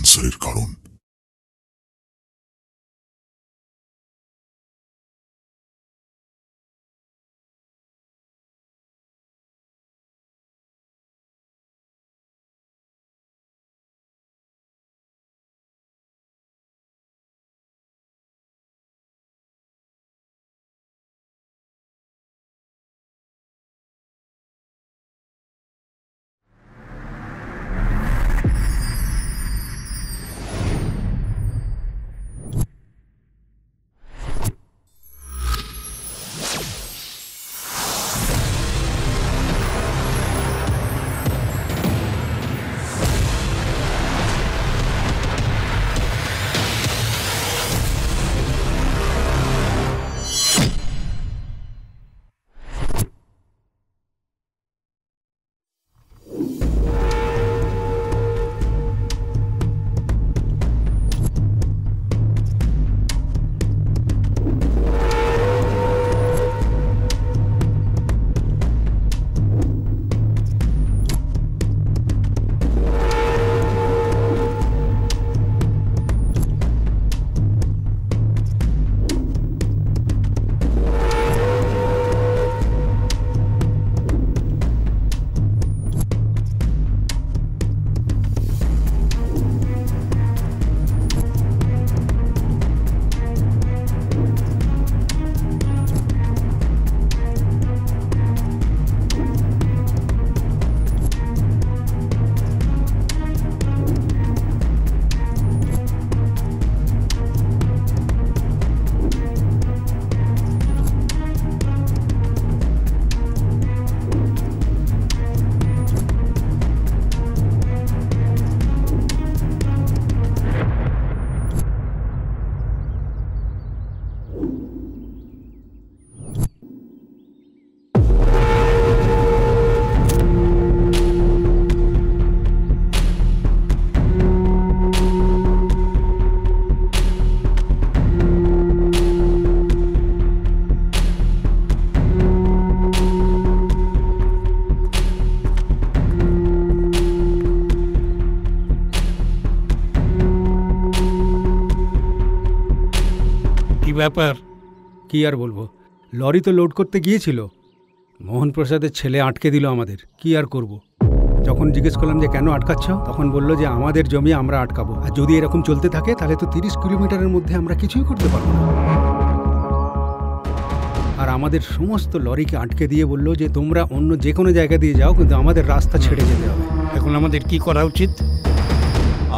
ক্যান্সারের কারণ। ব্যাপার কি আর বলবো, লরি তো লোড করতে গিয়েছিল, মোহনপ্রসাদের ছেলে আটকে দিল আমাদের। কি আর করব? যখন জিজ্ঞেস করলাম যে কেন আটকাচ্ছ, তখন বলল যে আমাদের জমি আমরা আটকাবো, আর যদি এরকম চলতে থাকে তাহলে তো 30 কিলোমিটারের মধ্যে আমরা কিছুই করতে পারবো না। আর আমাদের সমস্ত লরিকে আটকে দিয়ে বলল যে তোমরা অন্য যে কোনো জায়গা দিয়ে যাও, কিন্তু আমাদের রাস্তা ছেড়ে যেতে হবে। এখন আমাদের কি করা উচিত?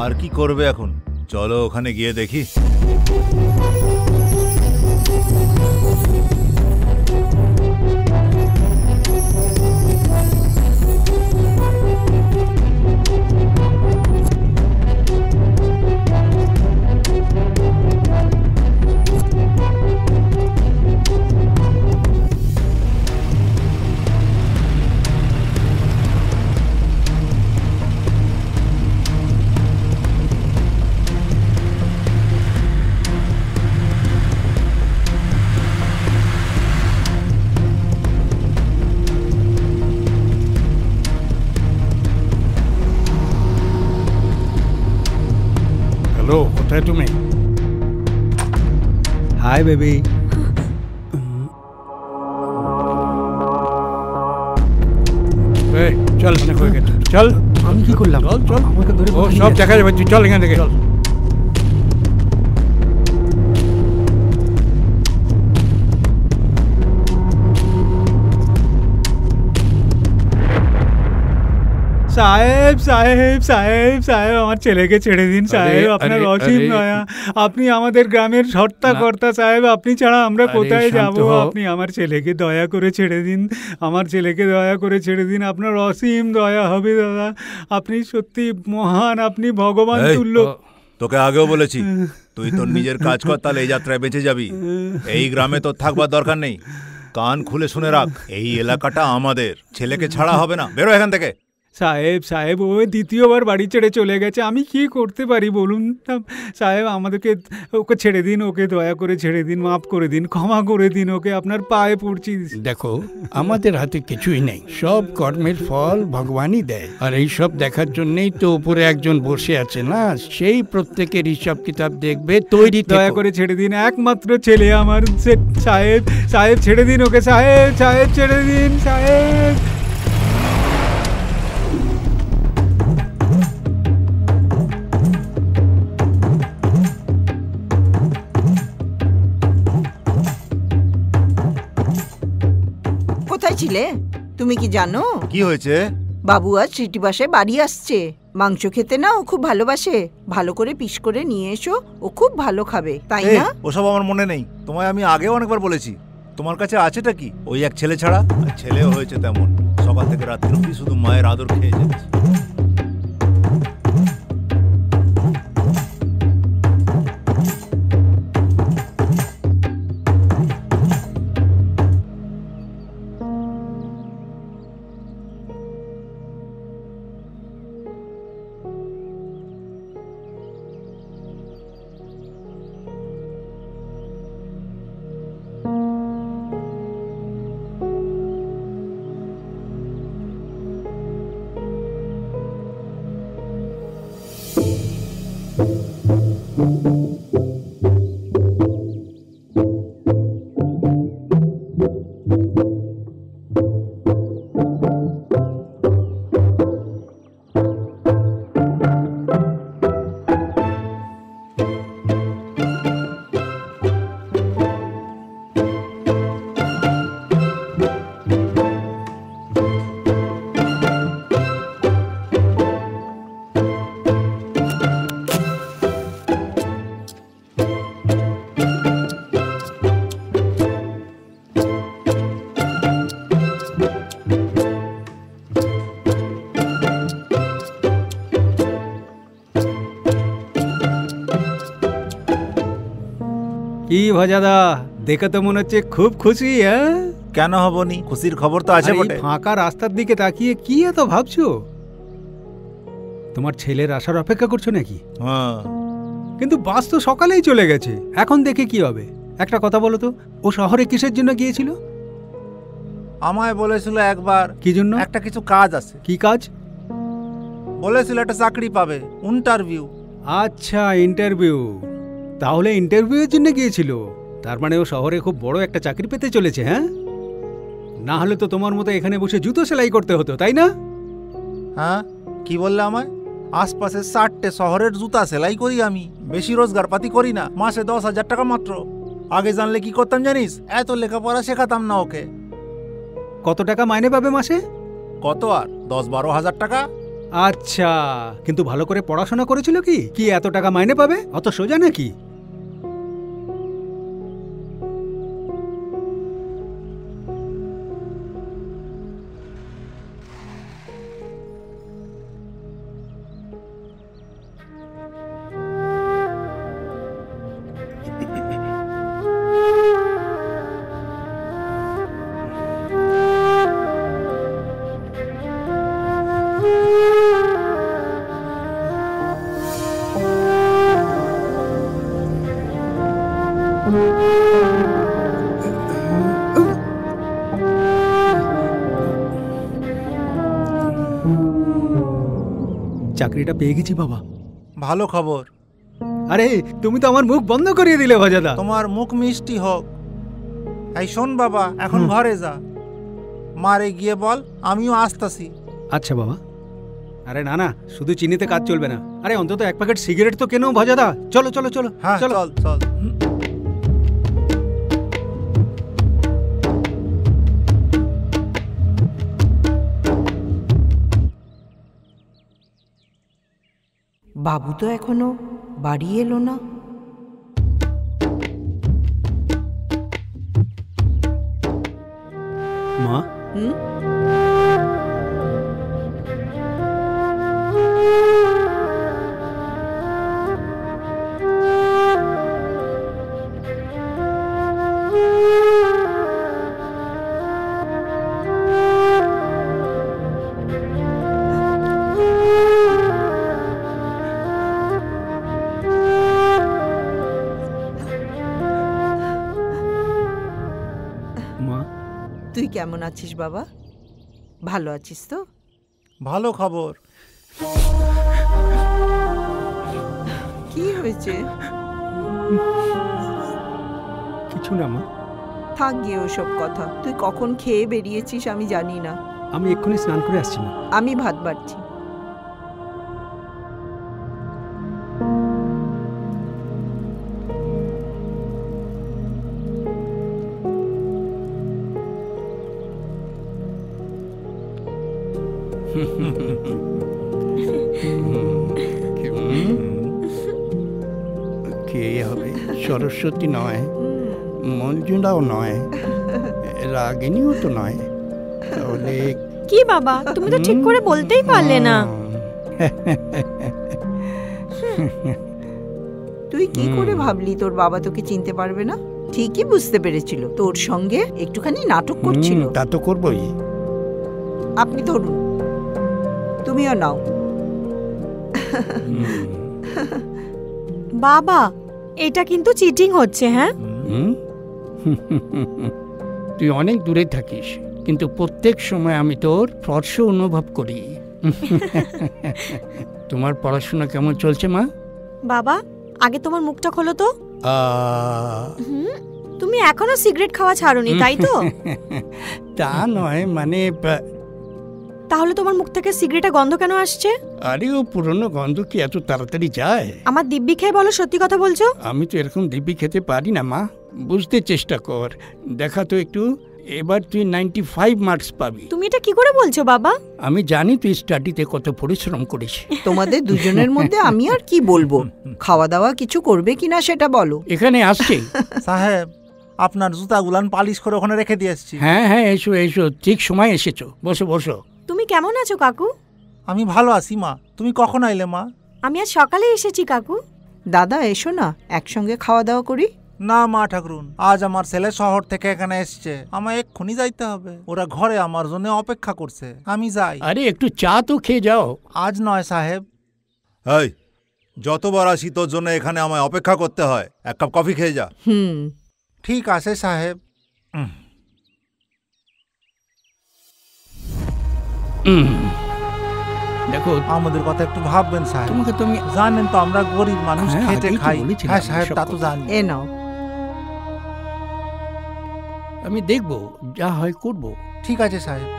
আর কি করবে এখন? চলো ওখানে গিয়ে দেখি। হ্যালো, কোথায় তুমি? Hi baby. চল, অনেক হয়ে গেছে, চল। আমি কি করলাম? চল চল, আমাকে ধরে ও সব দেখা যাবে, তুই চল এখান থেকে। সাহেব সাহেব সাহেব সাহেব, আমার ছেলেকে ছেড়ে দিন সাহেব, আপনার অসীম দয়া। আপনি আমাদের গ্রামের সর্তাকর্তা সাহেব, আপনি ছাড়া আমরা কোথায় যাব? আপনি আমার ছেলেকে দয়া করে ছেড়ে দিন, আমার ছেলেকে দয়া করে ছেড়ে দিন, আপনার অসীম দয়া হবে দাদা। আপনি সত্যি মহান, আপনি ভগবান তুল্য। তোকে আগেও বলেছি, তুই তোর নিজের কাজ কর, তাহলে এই যাত্রায় বেঁচে যাবি। এই গ্রামে তোর থাকবার দরকার নেই। কান খুলে শুনে রাখ, এই এলাকাটা আমাদের। ছেলেকে ছাড়া হবে না, বেরো এখান থেকে। সাহেব সাহেব ও দ্বিতীয়বার বাড়ি ছেড়ে চলে গেছে, আমি কি করতে পারি বলুন সাহেব? আমাদেরকে ওকে ছেড়ে দিন, ওকে দয়া করে ছেড়ে দিন, মাফ করে দিন, ক্ষমা করে দিন ওকে, আপনার পায়ে পড়ছি। দেখো, আমাদের হাতে কিছুই নেই, সব কর্মের ফল ভগবানই দেয়। আর এই সব দেখার জন্যই তো উপরে একজন বসে আছে না, সেই প্রত্যেকের হিসাব কিতাব দেখবে। তৈরি দয়া করে ছেড়ে দিন, একমাত্র ছেলে আমার সাহেব, সাহেব ছেড়ে দিন ওকে, সাহেব সাহেব ছেড়ে দিন সাহেব। কোথায় ছিলে তুমি, কি জানো? কি হয়েছে? বাবু আজ সিটিবাসে বাড়ি আসছে, মাংস খেতে না ও খুব ভালোবাসে, ভালো করে পিস করে নিয়ে এসো, ও খুব ভালো খাবে, তাই না? ওসব আমার মনে নেই, তোমায় আমি আগেও অনেকবার বলেছি। তোমার কাছে আছেটা কি? ওই এক ছেলে ছাড়া। ছেলেও হয়েছে তেমন, সকাল থেকে রাত্রি অবধি শুধু মায়ের আদর খেয়ে যাচ্ছে। কি ভজাদা, দেখে তো মনে হচ্ছে খুব খুশি। হ্যাঁ, কেন হবনি, খুশির খবর তো আছে বটে। ফাঁকা রাস্তার দিকে তাকিয়ে কি এত ভাবছো? তোমার ছেলের আসার অপেক্ষা করছো নাকি? হ্যাঁ, কিন্তু বাস তো সকালেই চলে গেছে, এখন দেখে কি হবে? একটা কথা বলো তো, ও শহরে কিসের জন্য গিয়েছিল? আমায় বলেছিল একবার। কি জন্য? একটা কিছু কাজ আছে। কি কাজ? বলেছিল একটা চাকরি পাবে, ইন্টারভিউ। আচ্ছা, ইন্টারভিউ। তাহলে ইন্টারভিউয়ের জন্য গিয়েছিল, তার মানে ও শহরে খুব বড় একটা চাকরি পেতে চলেছে। হ্যাঁ, না হলে তো তোমার মতো এখানে বসে জুতো সেলাই করতে হতো, তাই না? হ্যাঁ, কি বললে আমায়? আশপাশে 60টে শহরের জুতা সেলাই করি আমি, বেশি রোজগার পাতি করি না, মাসে 10,000 টাকা মাত্র। আগে জানলে কি করতাম জানিস? এত লেখাপড়া শেখাতাম না ওকে। কত টাকা মাইনে পাবে মাসে? কত আর 10-12 হাজার টাকা। আচ্ছা, কিন্তু ভালো করে পড়াশোনা করেছিল কি কি এত টাকা মাইনে পাবে? অত সোজা নাকি? চাকরিটা পেয়ে গেছি বাবা। ভালো খবর। আরে, তুমি তো আমার মুখ বন্ধ করিয়ে দিলে ভজাদা। তোমার মুখ মিষ্টি হোক। এই শোন বাবা, এখন ঘরে যা, মারে গিয়ে বল আমিও আসতাছি। আচ্ছা বাবা। আরে না না, শুধু চিনিতে কাজ চলবে না। আরে অন্তত এক প্যাকেট সিগারেট তো কেন ভজাদা। চলো চলো চলো। হ্যাঁ, চল চল। বাবু তো এখনো বাড়ি এলো না। মা, হুম, তুই কেমন আছিস বাবা? ভালো আছিস তো? ভালো খবর। কি হয়েছে? কিছু না মা। থাক গিয়ে ওসব কথা। তুই কখন খেয়ে বেরিয়েছিস আমি জানি না। আমি এক্ষুনি স্নান করে আসছি মা। আমি ভাত বাড়ছি। কে হবে? সরস্বতী নয়, মঞ্জুলাও নয়, রাগিনীও তো নয়, তাহলে কি বাবা, তুমি তো ঠিক করে বলতেই পারলে না। তুই কি করে ভাবলি তোর বাবা তোকে চিনতে পারবে না? ঠিকই বুঝতে পেরেছিল, তোর সঙ্গে একটুখানি নাটক করছিল। তা তো করবই। আপনি ধরুন, তুমিও নাও। বাবা, এটা কিন্তু চিটিং হচ্ছে। হ্যাঁ, তুই অনেক দূরে থাকিস, কিন্তু প্রত্যেক সময় আমি তোর স্পর্শ অনুভব করি। তোমার পড়াশোনা কেমন চলছে মা? বাবা আগে তোমার মুখটা খোলো তো। তুমি এখনো সিগারেট খাওয়া ছাড়োনি, তাই তো? তা নয়, মানে তাহলে তোমার মুখ থেকে সিগারেটের গন্ধ কেন আসছে? আরে ও পুরনো গন্ধ কি এত তাড়াতাড়ি যায়? আমার দিব্যি খেয়ে বলো, সত্যি কথা বলছো? আমি তো এরকম দিব্যি খেতে পারি না মা, বুঝতে চেষ্টা কর। দেখা তো একটু, এবার তুই 95 মার্কস পাবি। তুমি এটা কি করে বলছো বাবা? আমি জানি তুই স্টাডিতে কত পরিশ্রম করিস। তোমাদের দুজনের মধ্যে আমি আর কি বলবো? খাওয়া দাওয়া কিছু করবে কিনা সেটা বলো। এখানে আসছে সাহেব, আপনার জুতাগুলান পালিশ করে ওখানে রেখে দিয়ে এসছি। হ্যাঁ হ্যাঁ, এসো এসো, ঠিক সময় এসেছো, বসো বসো। তুমি কেমন আছো কাকু? আমি ভালো আছি মা। তুমি কখন আইলে মা? আমি আজ সকালে এসেছি কাকু। দাদা এসো না, একসঙ্গে খাওয়া দাওয়া করি। না মা ঠাকুরুন, আজ আমার ছেলে শহর থেকে এখানে এসছে, আমায় এক্ষুনি যাইতে হবে। ওরা ঘরে আমার জন্য অপেক্ষা করছে, আমি যাই। আরে একটু চা তো খেয়ে যাও। আজ নয় সাহেব। এই, যতবার আসি তোর জন্য এখানে আমায় অপেক্ষা করতে হয়। এক কাপ কফি খেয়ে যা। ঠিক আছে সাহেব। দেখো, আমাদের কথা একটু ভাববেন সাহেব। তোমাকে তো আমি জানেন তো আমরা গরিব মানুষ, হ্যাঁ, খেটে আগেই তো খাই। বলেছিলাম হ্যাঁ সাহেব, এসব তা তো কথা। জানি। এ নাও। আমি দেখবো, যা হয় করবো। ঠিক আছে সাহেব,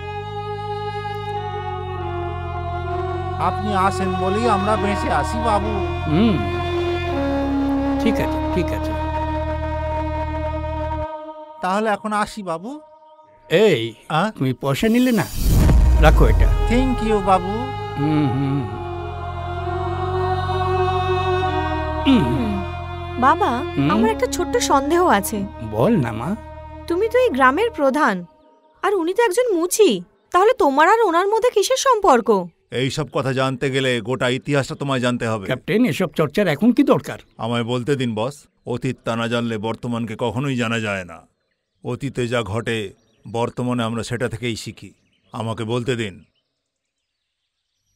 আপনি আসেন বলেই আমরা বেঁচে আসি বাবু। ঠিক আছে ঠিক আছে। তাহলে এখন আসি বাবু। এই, তুমি পয়সা নিলে না? রাখো এটা। থ্যাংক ইউ বাবু। বাবা, আমার একটা ছোট্ট সন্দেহ আছে। বল না মা। তুমি তো এই গ্রামের প্রধান, আর উনি তো একজন মুচি, তাহলে তোমার আর ওনার মধ্যে কিসের সম্পর্ক? এই সব কথা জানতে গেলে গোটা ইতিহাসটা তোমায় জানতে হবে। ক্যাপ্টেন, এসব চর্চার এখন কি দরকার? আমায় বলতে দিন বস। অতীত তা না জানলে বর্তমানকে কখনোই জানা যায় না। অতীতে যা ঘটে বর্তমানে আমরা সেটা থেকেই শিখি। আমাকে বলতে দিন,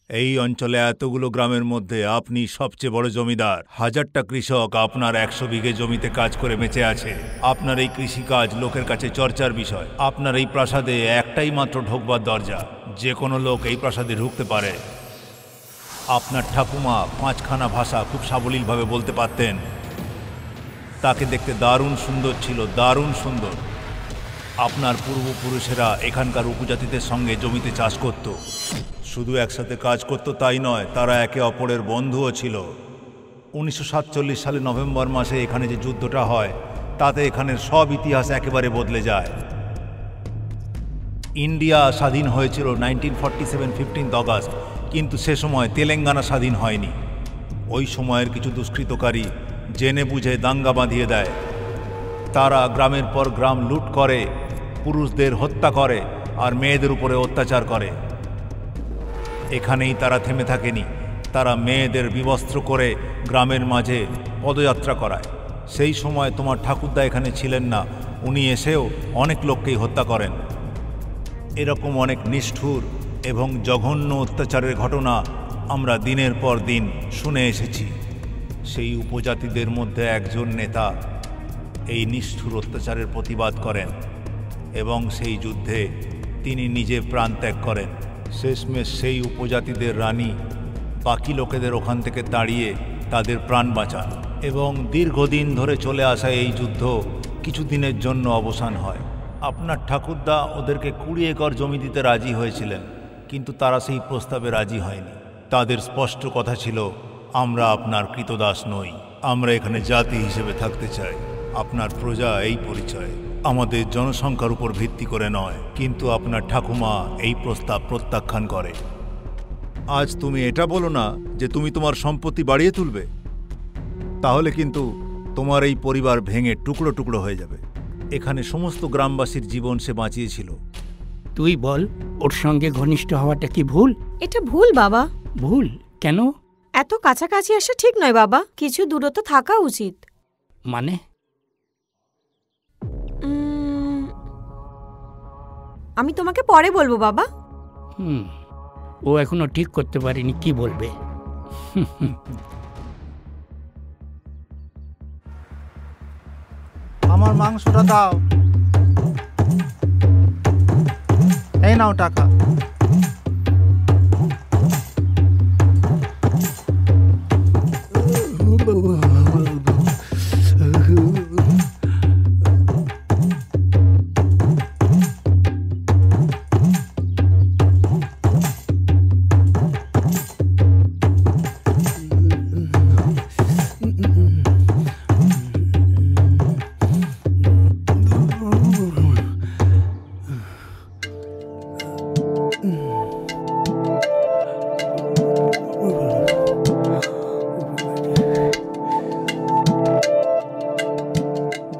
এই অঞ্চলে এতগুলো গ্রামের মধ্যে আপনি সবচেয়ে বড় জমিদার। 1000টা কৃষক আপনার 100 বিঘে জমিতে কাজ করে বেঁচে আছে। আপনার এই কৃষিকাজ লোকের কাছে চর্চার বিষয়। আপনার এই প্রাসাদে একটাই মাত্র ঢোকবার দরজা, যে কোনো লোক এই প্রাসাদে ঢুকতে পারে। আপনার ঠাকুমা 5খানা ভাষা খুব সাবলীলভাবে বলতে পারতেন। তাকে দেখতে দারুণ সুন্দর ছিল, দারুণ সুন্দর। আপনার পূর্বপুরুষেরা এখানকার উপজাতিদের সঙ্গে জমিতে চাষ করত। শুধু একসাথে কাজ করত তাই নয়, তারা একে অপরের বন্ধুও ছিল। 1947 সালে নভেম্বর মাসে এখানে যে যুদ্ধটা হয়, তাতে এখানের সব ইতিহাস একেবারে বদলে যায়। ইন্ডিয়া স্বাধীন হয়েছিল 1947 15 অগাস্ট, কিন্তু সে সময় তেলেঙ্গানা স্বাধীন হয়নি। ওই সময়ের কিছু দুষ্কৃতকারী জেনে বুঝে দাঙ্গা বাঁধিয়ে দেয়। তারা গ্রামের পর গ্রাম লুট করে, পুরুষদের হত্যা করে আর মেয়েদের উপরে অত্যাচার করে। এখানেই তারা থেমে থাকেনি, তারা মেয়েদের বিবস্ত্র করে গ্রামের মাঝে পদযাত্রা করায়। সেই সময় তোমার ঠাকুরদা এখানে ছিলেন না, উনি এসেও অনেক লোককেই হত্যা করেন। এরকম অনেক নিষ্ঠুর এবং জঘন্য অত্যাচারের ঘটনা আমরা দিনের পর দিন শুনে এসেছি। সেই উপজাতিদের মধ্যে একজন নেতা এই নিষ্ঠুর অত্যাচারের প্রতিবাদ করেন। এবং সেই যুদ্ধে তিনি নিজে প্রাণ ত্যাগ করেন। শেষমেশ সেই উপজাতিদের রানী বাকি লোকেদের ওখান থেকে তাড়িয়ে তাদের প্রাণ বাঁচান এবং দীর্ঘদিন ধরে চলে আসা এই যুদ্ধ কিছুদিনের জন্য অবসান হয়। আপনার ঠাকুরদা ওদেরকে 20 একর জমি দিতে রাজি হয়েছিলেন, কিন্তু তারা সেই প্রস্তাবে রাজি হয়নি। তাদের স্পষ্ট কথা ছিল, আমরা আপনার কৃতদাস নই, আমরা এখানে জাতি হিসেবে থাকতে চাই। আপনার প্রজা এই পরিচয়, আমাদের জনসংখ্যার উপর ভিত্তি করে নয়। কিন্তু আপনার ঠাকুমা এই প্রস্তাব প্রত্যাখ্যান করে। আজ তুমি এটা বলো না যে তুমি তোমার সম্পত্তি বাড়িয়ে তুলবে, তাহলে কিন্তু তোমার এই পরিবার ভেঙে টুকরো টুকরো হয়ে যাবে। এখানে সমস্ত গ্রামবাসীর জীবন সে বাঁচিয়েছিল। তুই বল, ওর সঙ্গে ঘনিষ্ঠ হওয়াটা কি ভুল? এটা ভুল বাবা। ভুল কেন? এত কাছাকাছি আসা ঠিক নয় বাবা, কিছু দূরত্ব থাকা উচিত। মানে? আমি তোমাকে পরে বলবো বাবা। ও এখনো ঠিক করতে পারিনি কি বলবে। আমার মাংসটা দাও। এই নাও টাকা।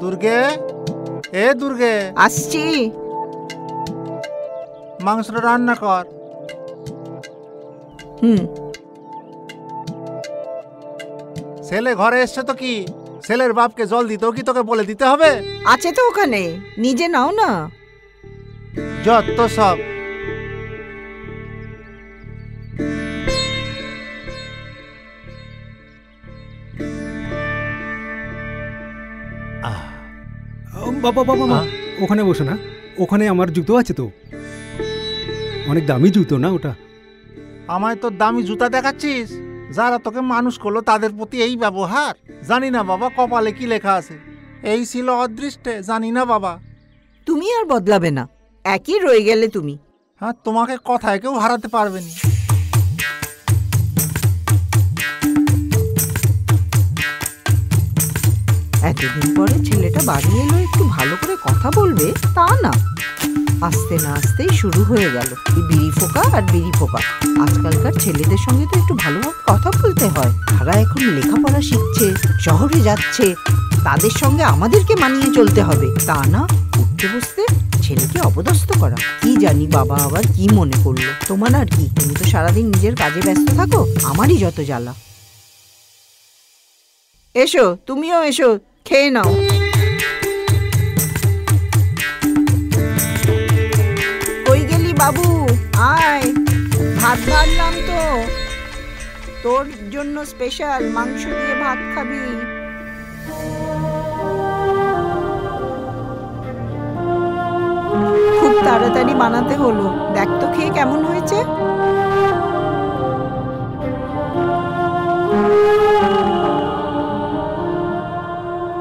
দুর্গে, এ দুর্গে, আসছি। মাংসটা রান্না কর। ছেলে ঘরে এসছে তো কি? ছেলের বাপকে জল দিতেও কি তোকে বলে দিতে হবে? আছে তো ওখানে, নিজে নাও না। যত সব। বাবা বাবা মা, ওখানে বসো না, ওখানে আমার জুতো আছে তো, অনেক দামি জুতো না ওটা। আমায় তো দামি জুতা দেখাচ্ছিস? যারা তোকে মানুষ করলো তাদের প্রতি এই ব্যবহার? জানি না বাবা, কপালে কি লেখা আছে। এই ছিল অদৃষ্টে, জানি না বাবা। তুমি আর বদলাবে না, একই রয়ে গেলে তুমি। হ্যাঁ, তোমাকে কথায় কেউ হারাতে পারবে না। এতদিন পরে ছেলেটা বাড়ি এলো, একটু ভালো করে কথা বলবে তা না, আস্তে না আসতেই শুরু হয়ে গেল এই বিড়ি ফোকা আর বিড়ি ফোকা। আজকালকার ছেলেদের সঙ্গে তো একটু ভালোভাবে কথা বলতে হয়। তারা এখন লেখাপড়া শিখছে, শহরে যাচ্ছে, তাদের সঙ্গে আমাদেরকে মানিয়ে চলতে হবে, তা না উঠতে বসতে ছেলেকে অপদস্থ করা। কি জানি বাবা আবার কি মনে করলো। তোমার আর কি, তুমি তো সারাদিন নিজের কাজে ব্যস্ত থাকো, আমারই যত জ্বালা। এসো, তুমিও এসো, খেয়ে নাও। কই গেলি বাবু, আয়, ভাত রান্নাম তো, তোর জন্য স্পেশাল মাংস দিয়ে ভাত খাবি। খুব তাড়াতাড়ি বানাতে হলো, দেখ তো খেয়ে কেমন হয়েছে।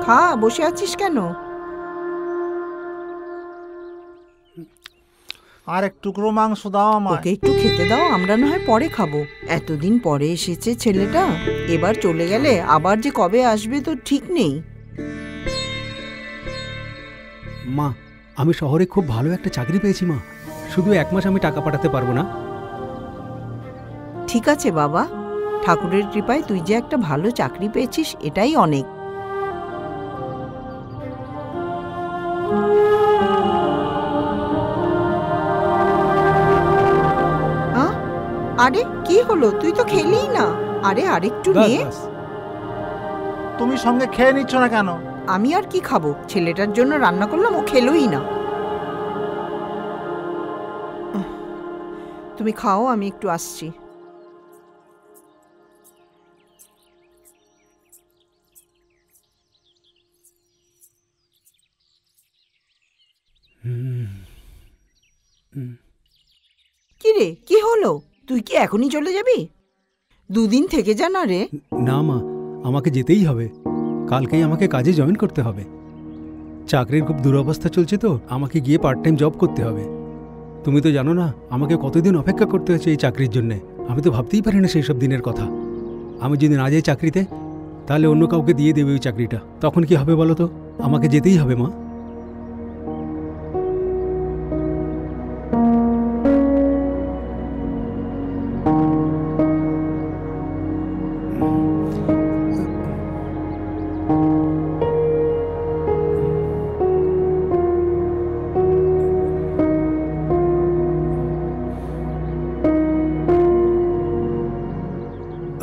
খা, বসে আছিস কেন? আর এক টুকরো মাংস দাও আমায়। ওকে একটু খেতে দাও, আমরা না হয় পরে খাবো। এতদিন পরে এসেছে ছেলেটা, এবার চলে গেলে আবার যে কবে আসবে তো ঠিক নেই। মা, আমি শহরে খুব ভালো একটা চাকরি পেয়েছি মা, শুধু 1 মাস আমি টাকা পাঠাতে পারবো না। ঠিক আছে বাবা, ঠাকুরের কৃপায় তুই যে একটা ভালো চাকরি পেয়েছিস এটাই অনেক। আরে কি হলো, তুই তো খেলিই না। আরে আরেকটু নে। তুমি সঙ্গে খেয়ে নিচ্ছ না কেন? আমি আর কি খাবো, ছেলেটার জন্য রান্না করলাম, ও খেলোই না। তুমি খাও, আমি একটু আসছি। কি রে, কি হলো? তুই কি এখনই চলে যাবি? দুদিন থেকে যা না রে। না মা, আমাকে যেতেই হবে। কালকেই আমাকে কাজে জয়েন করতে হবে। চাকরির খুব দুরবস্থা চলছে, তো আমাকে গিয়ে পার্ট টাইম জব করতে হবে। তুমি তো জানো না আমাকে কতদিন অপেক্ষা করতে হয়েছে এই চাকরির জন্যে। আমি তো ভাবতেই পারি না সেই সব দিনের কথা। আমি যদি না যাই চাকরিতে, তাহলে অন্য কাউকে দিয়ে দেবে ওই চাকরিটা। তখন কি হবে বলো তো? আমাকে যেতেই হবে মা।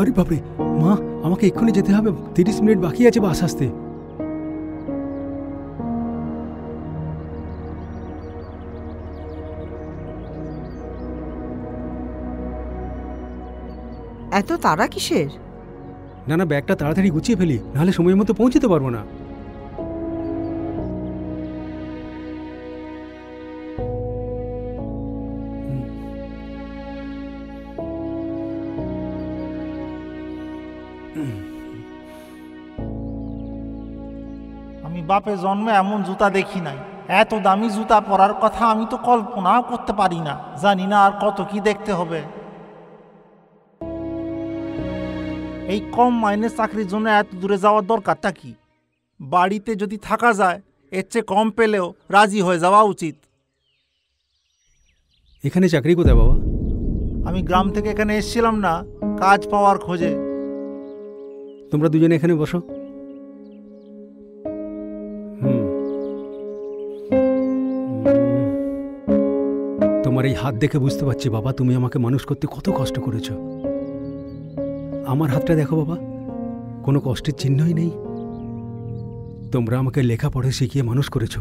আরে বাপরে মা, আমাকে এক্ষুনি যেতে হবে। 30 মিনিট বাকি আছে বাস আসতে। এত তাড়া কিসের? না না, ব্যাগটা তাড়াতাড়ি গুছিয়ে ফেলি, নাহলে সময় মতো পৌঁছতে পারবো না। আমি বাপে জন্মে এমন জুতা দেখি নাই। এত দামি জুতা পরার কথা আমি তো কল্পনাও করতে পারি না। জানি না আর কত কি দেখতে হবে। এই কম মাইনে চাকরির জন্য এত দূরে যাওয়ার দরকারটা কি? বাড়িতে যদি থাকা যায় এর চেয়ে কম পেলেও রাজি হয়ে যাওয়া উচিত। এখানে চাকরি কোথায় বাবা? আমি গ্রাম থেকে এখানে এসেছিলাম না কাজ পাওয়ার খোঁজে। তোমরা দুজনে এখানে বসো। তোমার এই হাত দেখে বুঝতে পারছি বাবা, তুমি আমাকে মানুষ করতে কত কষ্ট করেছো। আমার হাতটা দেখো বাবা, কোনো কষ্টের চিহ্নই নেই। তোমরা আমাকে লেখাপড়া শিখিয়ে মানুষ করেছো।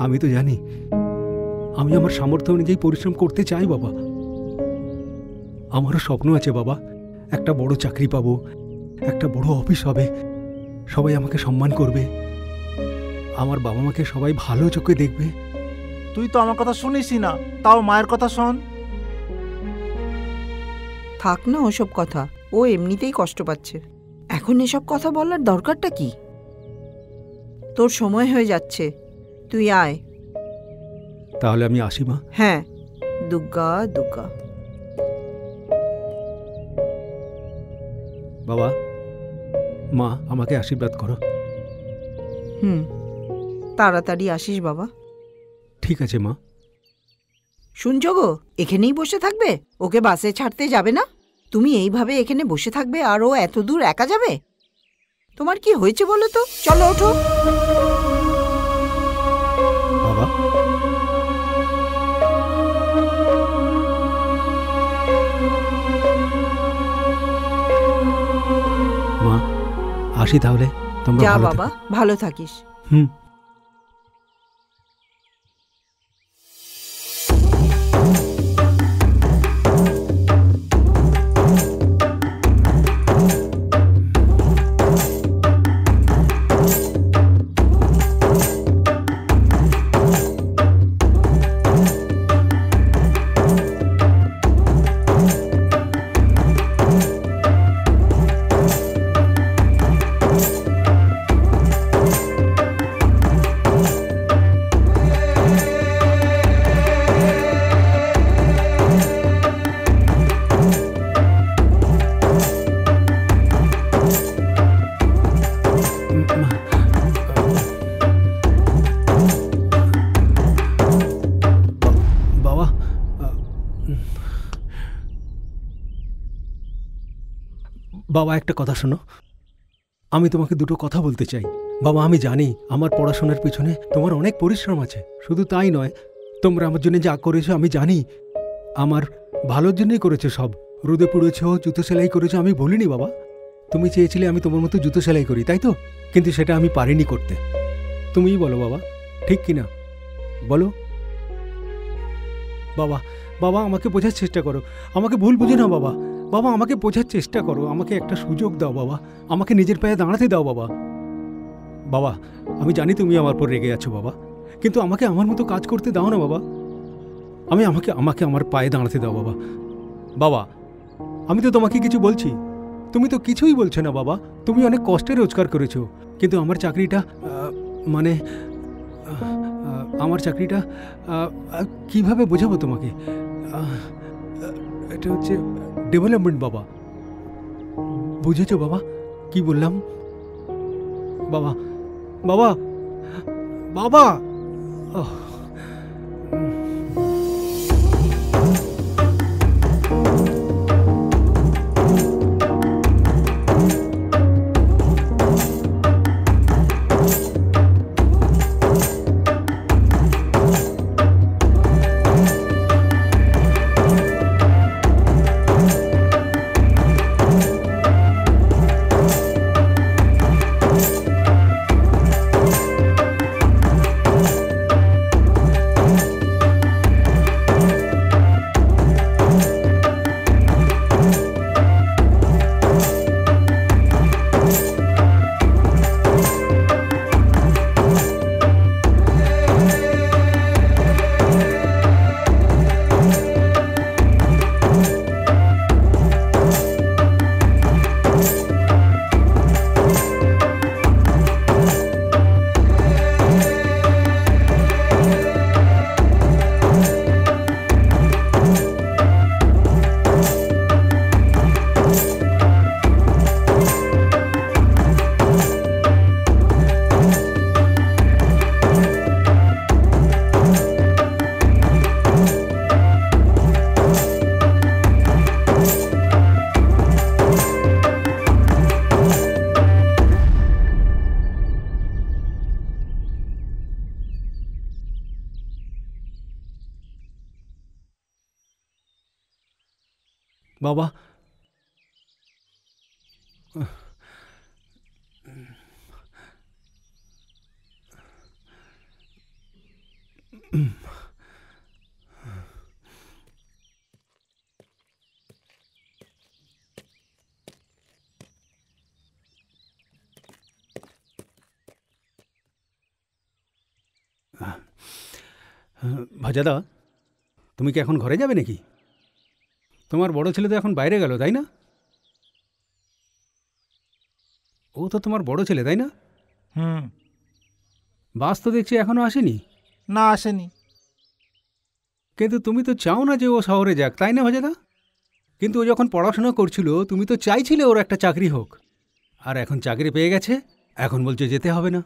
আমি তো জানি আমি আমার সামর্থ্য অনুযায়ী পরিশ্রম করতে চাই বাবা। আমারও স্বপ্ন আছে বাবা, একটা বড় চাকরি পাবো, একটা বড় অফিস হবে, সবাই আমাকে সম্মান করবে, আমার বাবা মাকে সবাই ভালো চোখে দেখবে। তুই তো আমার কথা শুনিসই না, তাও মায়ের কথা শোন। থাক না ওসব কথা, ও এমনিতেই কষ্ট পাচ্ছে। এখন এসব কথা বলার দরকারটা কি? তোর সময় হয়ে যাচ্ছে, তুই আয়। তাহলে আমি আসি মা। হ্যাঁ, দুগ্গা দুগ্গা। বাবা মা, আমাকে আশীর্বাদ করো। তাড়াতাড়ি আসিস বাবা। ঠিক আছে মা। শুনছো গো, এখানেই বসে থাকবে? ওকে বাসে ছাড়তে যাবে না? তুমি এইভাবে এখানে বসে থাকবে আর ও এত দূর একা যাবে? তোমার কি হয়েছে বলো তো? চলো ওঠো। বাবা মা, আসি তাহলে। তোমরা যা ভালো বাবা, থেকো। ভালো থাকিস। বাবা বাবা, একটা কথা শোনো। আমি তোমাকে দুটো কথা বলতে চাই। বাবা, আমি জানি আমার পড়াশোনার পিছনে তোমার অনেক পরিশ্রম আছে। শুধু তাই নয়, তোমরা আমার জন্য যা করেছো আমি জানি আমার ভালোর জন্যই করেছো। সব রোদে পুড়েছো, জুতো সেলাই করেছো, আমি বলিনি বাবা। তুমি চেয়েছিলে আমি তোমার মতো জুতো সেলাই করি, তাই তো? কিন্তু সেটা আমি পারিনি করতে। তুমিই বলো বাবা, ঠিক কিনা বলো? বাবা বাবা, আমাকে বোঝার চেষ্টা করো, আমাকে ভুল বুঝো না বাবা। বাবা, আমাকে বোঝার চেষ্টা করো, আমাকে একটা সুযোগ দাও বাবা, আমাকে নিজের পায়ে দাঁড়াতে দাও বাবা। বাবা, আমি জানি তুমি আমার পর রেগে আছো বাবা, কিন্তু আমাকে আমার মতো কাজ করতে দাও না বাবা। আমাকে আমাকে আমার পায়ে দাঁড়াতে দাও বাবা। বাবা, আমি তো তোমাকে কিছু বলছি, তুমি তো কিছুই বলছো না বাবা। তুমি অনেক কষ্টে রোজগার করেছো, কিন্তু আমার চাকরিটা আমার চাকরিটা কিভাবে বোঝাবো তোমাকে? এটা হচ্ছে ডেভেলপমেন্ট বাবা, বুঝেছো বাবা কি বললাম? বাবা বাবা বাবা বাবা ভাজাদা, তুমি কি এখন ঘরে যাবে নাকি? তোমার বড় ছেলে তো এখন বাইরে গেল, তাই না? ও তো তোমার বড় ছেলে, তাই না? বাস তো দেখছি এখনো আসেনি। না, আসেনি। কিন্তু তুমি তো চাও না যে ও শহরে যাক, তাই না ভাজাদা? কিন্তু ও যখন পড়াশোনা করছিল তুমি তো চাইছিলে ওর একটা চাকরি হোক, আর এখন চাকরি পেয়ে গেছে, এখন বলছো যেতে হবে না।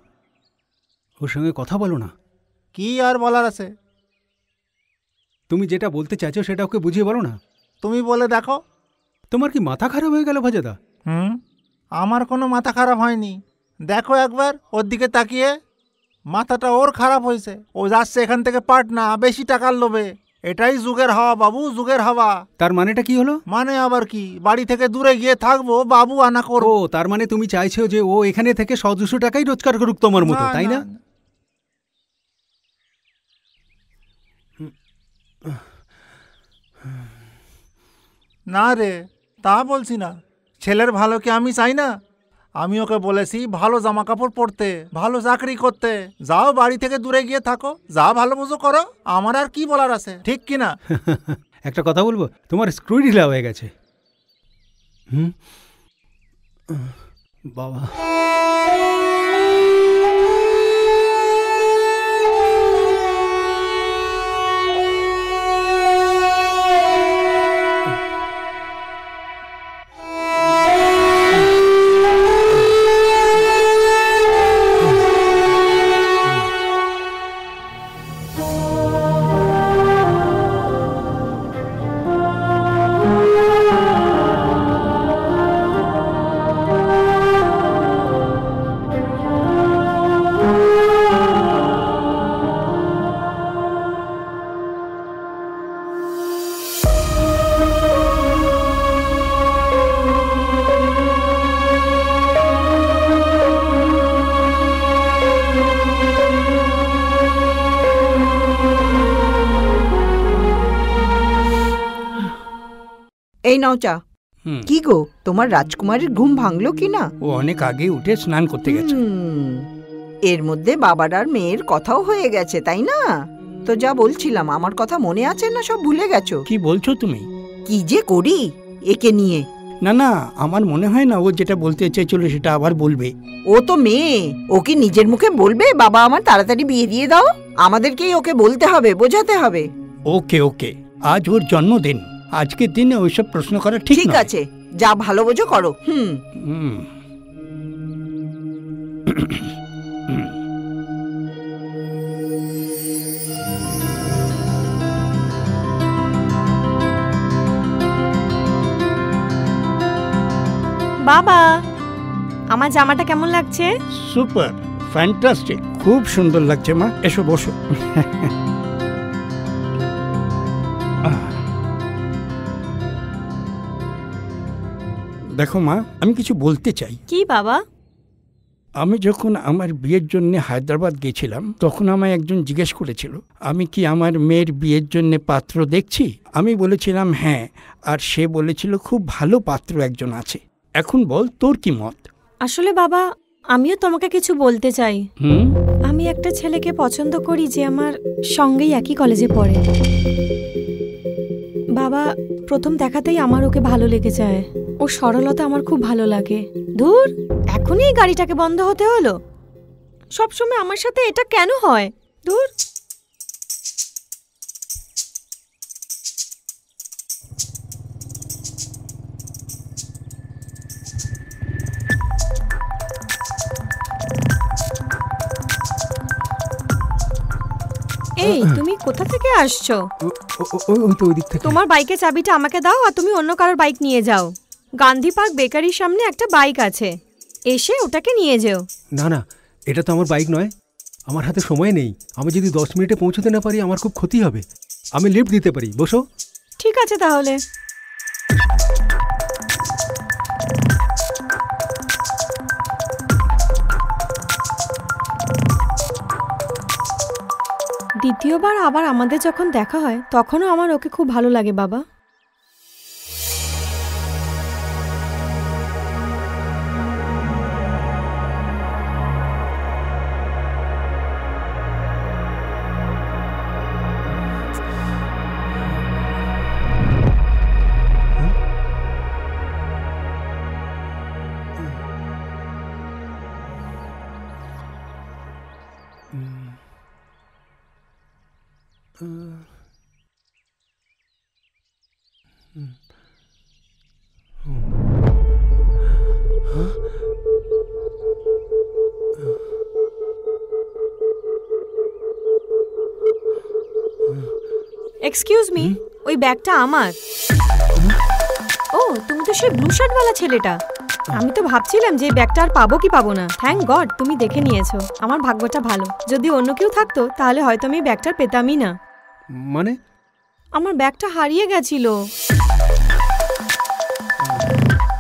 ওর সঙ্গে কথা বলো না। কি আর বলার আছে? তুমি যেটা বলতে চাইছো সেটা ওকে বুঝিয়ে বলো না। তুমি বলে দেখো। তোমার কি মাথা খারাপ হয়ে গেল ভাজাদা? আমার কোনো মাথা খারাপ হয়নি। দেখো একবার ওর দিকে তাকিয়ে, মাথাটা ওর খারাপ হয়েছে। ও যাচ্ছে এখান থেকে পাটনা বেশি টাকার লোভে। এটাই যুগের হাওয়া বাবু, যুগের হাওয়া। তার মানেটা কি হলো? মানে আবার কি, বাড়ি থেকে দূরে গিয়ে থাকবো, বাবু আনা করবো। ও তার মানে তুমি চাইছো যে ও এখানে থেকে 100-200 টাকাই রোজগার করুক তোমার মতো, তাই না? না রে, তা বলছি না। ছেলের ভালো কি আমি চাই না? আমি ওকে বলেছি ভালো জামা কাপড় পরতে, ভালো চাকরি করতে। যাও বাড়ি থেকে দূরে গিয়ে থাকো, যা ভালো বুঝো করো। আমার আর কি বলার আছে, ঠিক কি না? একটা কথা বলবো, তোমার স্ক্রু ঢিলা হয়ে গেছে। বাবা এই নাও চা। কি গো, তোমার রাজকুমারীর ঘুম ভাঙলো কি না? ও অনেক আগে উঠে স্নান করতে গেছে। এর মধ্যে বাবার আর মেয়ের কথাও হয়ে গেছে, তাই না? তো যা বলছিলাম আমার কথা মনে আছে না সব ভুলে গেছো? কি বলছো তুমি? কি যে করি একে নিয়ে। না না, আমার মনে হয় না ও যেটা বলতে চাইছিল সেটা আবার বলবে। ও তো মেয়ে, ও কি নিজের মুখে বলবে বাবা আমার তাড়াতাড়ি বিয়ে দিয়ে দাও? আমাদেরকেই ওকে বলতে হবে, বোঝাতে হবে। ওকে ওকে, আজ ওর জন্মদিন, আজকের দিনে ওইসব প্রশ্ন করা ঠিক ঠিক নয়। আছে, যা ভালো বোঝো করো। হুম। বাবা, আমার জামাটা কেমন লাগছে? সুপার, ফ্যান্টাস্টিক, খুব সুন্দর লাগছে মা। এসো বসো। দেখো মা, আমি কিছু বলতে চাই। কি বাবা? আমি যখন আমার বিয়ের জন্য হায়দ্রাবাদ গেছিলাম তখন আমায় একজন জিজ্ঞেস করেছিল আমি কি আমার মেয়ের বিয়ের জন্য পাত্র দেখছি। আমি বলেছিলাম হ্যাঁ, আর সে বলেছিল খুব ভালো পাত্র একজন আছে। এখন বল তোর কি মত? আসলে বাবা, আমিও তোমাকে কিছু বলতে চাই। আমি একটা ছেলেকে পছন্দ করি যে আমার সঙ্গেই একই কলেজে পড়ে। বাবা, প্রথম দেখাতেই আমার ওকে ভালো লেগে যায়। ওর সরলতা আমার খুব ভালো লাগে। ধুর, এখনই এই গাড়িটাকে বন্ধ হতে হলো। সবসময় আমার সাথে এটা কেন হয়? ধুর। এই, তুমি কোথা থেকে আসছো? ওই তো ওই দিক থেকে। তোমার বাইকের চাবিটা আমাকে দাও আর তুমি অন্য কারোর বাইক নিয়ে যাও। গান্ধী পার্ক বেকারির সামনে একটা বাইক আছে, এসে ওটাকে নিয়ে যেও। না না, এটা তো আমার বাইক নয়, আমার হাতে সময় নেই। আমি যদি 10 মিনিটে পৌঁছতে না পারি আমার খুব ক্ষতি হবে। আমি লিফট দিতে পারি, বসো। ঠিক আছে তাহলে। দ্বিতীয়বার আবার আমাদের যখন দেখা হয় তখনও আমার ওকে খুব ভালো লাগে বাবা। এক্সকিউজ মি, ওই ব্যাগটা আমার। ও, তুমি তো সেই ব্লু শার্টওয়ালা ছেলেটা। আমি তো ভাবছিলাম যে এই ব্যাগটা আর পাবো কি পাবো না। থ্যাংক গড তুমি দেখে নিয়েছো। আমার ভাগ্যটা ভালো। যদি অন্য কেউ থাকতো তাহলে হয়তো আমি ব্যাগটা পেতামই না। মানে? আমার ব্যাগটা হারিয়ে গেছিল।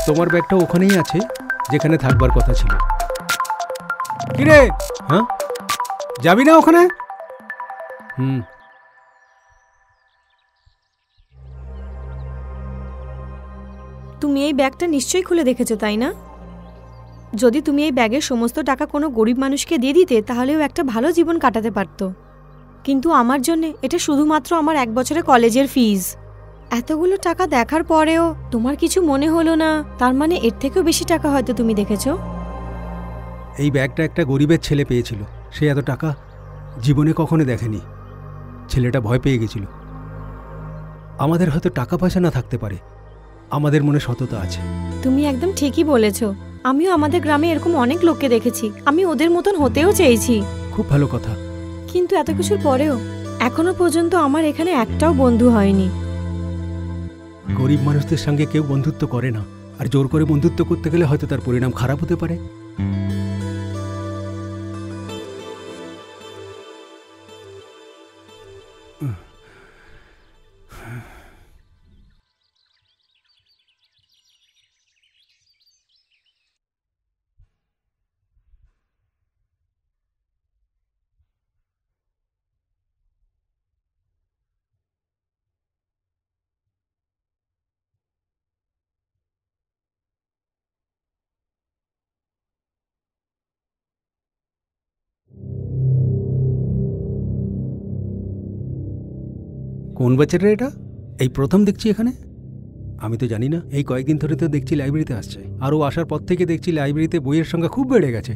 তোমার ব্যাগটা ওখানেই আছে যেখানে থাকবার কথা ছিল। কি রে, হ্যাঁ যাবি না ওখানে? তুমি এই ব্যাগটা নিশ্চয়ই খুলে দেখেছো, তাই না? যদি তুমি এই ব্যাগের সমস্ত টাকা কোনো গরিব মানুষকে দিয়ে দিতে তাহলেও একটা ভালো জীবন কাটাতে পারতো। কিন্তু আমার জন্য এটা শুধুমাত্র আমার 1 বছরের কলেজের ফিজ। এতগুলো টাকা দেখার পরেও তোমার কিছু মনে হলো না, তার মানে এর থেকেও বেশি টাকা হয়তো তুমি দেখেছো। এই ব্যাগটা একটা গরিবের ছেলে পেয়েছিল। সে এত টাকা জীবনে কখনো দেখেনি। ছেলেটা ভয় পেয়ে গেছিল। আমাদের হয়তো টাকা পয়সা না থাকতে পারে, আমাদের মনে সততা আছে। তুমি একদম ঠিকই বলেছো। আমিও আমাদের গ্রামে এরকম অনেক লোককে দেখেছি। আমি ওদের মতন হতেও চেয়েছি। খুব ভালো কথা। কিন্তু এত কিছুর পরেও এখনো পর্যন্ত আমার এখানে একটাও বন্ধু হয়নি। গরিব মানুষদের সঙ্গে কেউ বন্ধুত্ব করে না, আর জোর করে বন্ধুত্ব করতে গেলে হয়তো তার পরিণাম খারাপ হতে পারে। কোন ব্যাচের রে এটা? এই প্রথম দেখছি এখানে। আমি তো জানি না, এই কয়েকদিন ধরে তো দেখছি লাইব্রেরিতে আসছে, আর ও আসার পর থেকে দেখছি লাইব্রেরিতে বইয়ের সংখ্যা খুব বেড়ে গেছে।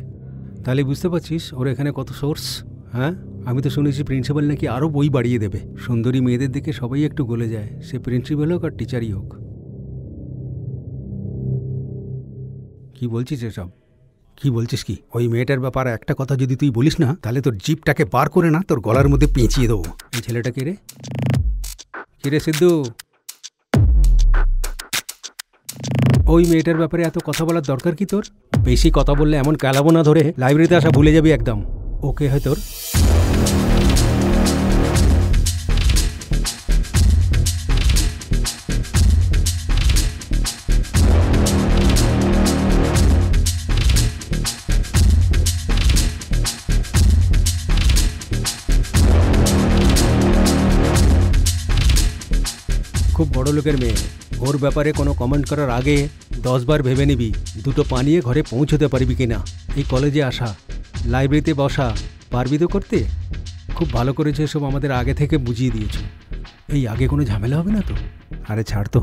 তাহলে বুঝতে পারছিস ওর এখানে কত সোর্স। হ্যাঁ, আমি তো শুনেছি প্রিন্সিপাল নাকি আরও বই বাড়িয়ে দেবে। সুন্দরী মেয়েদের দিকে সবাই একটু গলে যায়, সে প্রিন্সিপাল হোক আর টিচারই হোক। কি বলছিস এসব? কি বলছিস কি? ওই মেয়েটার ব্যাপারে একটা কথা যদি তুই বলিস না, তাহলে তোর জিপটাকে বার করে না তোর গলার মধ্যে পেঁচিয়ে দেবো। এই ছেলেটা কে রে? কে রে সিদ্ধু? ওই মেয়েটার ব্যাপারে এত কথা বলার দরকার কি তোর? বেশি কথা বললে এমন কালাবো না ধরে লাইব্রেরিতে আসা ভুলে যাবি একদম। ওকে হয় তোর? খুব বড় লোকের মেয়ে, ওর ব্যাপারে কোনো কমেন্ট করার আগে 10 বার ভেবে নিবি দুটো পানিয়ে ঘরে পৌঁছতে পারবি কিনা। এই কলেজে আসা, লাইব্রেরিতে বসা পারবি তো করতে? খুব ভালো করেছে, সব আমাদের আগে থেকে বুঝিয়ে দিয়েছে। এই আগে কোনো ঝামেলা হবে না তো? আরে ছাড় তো।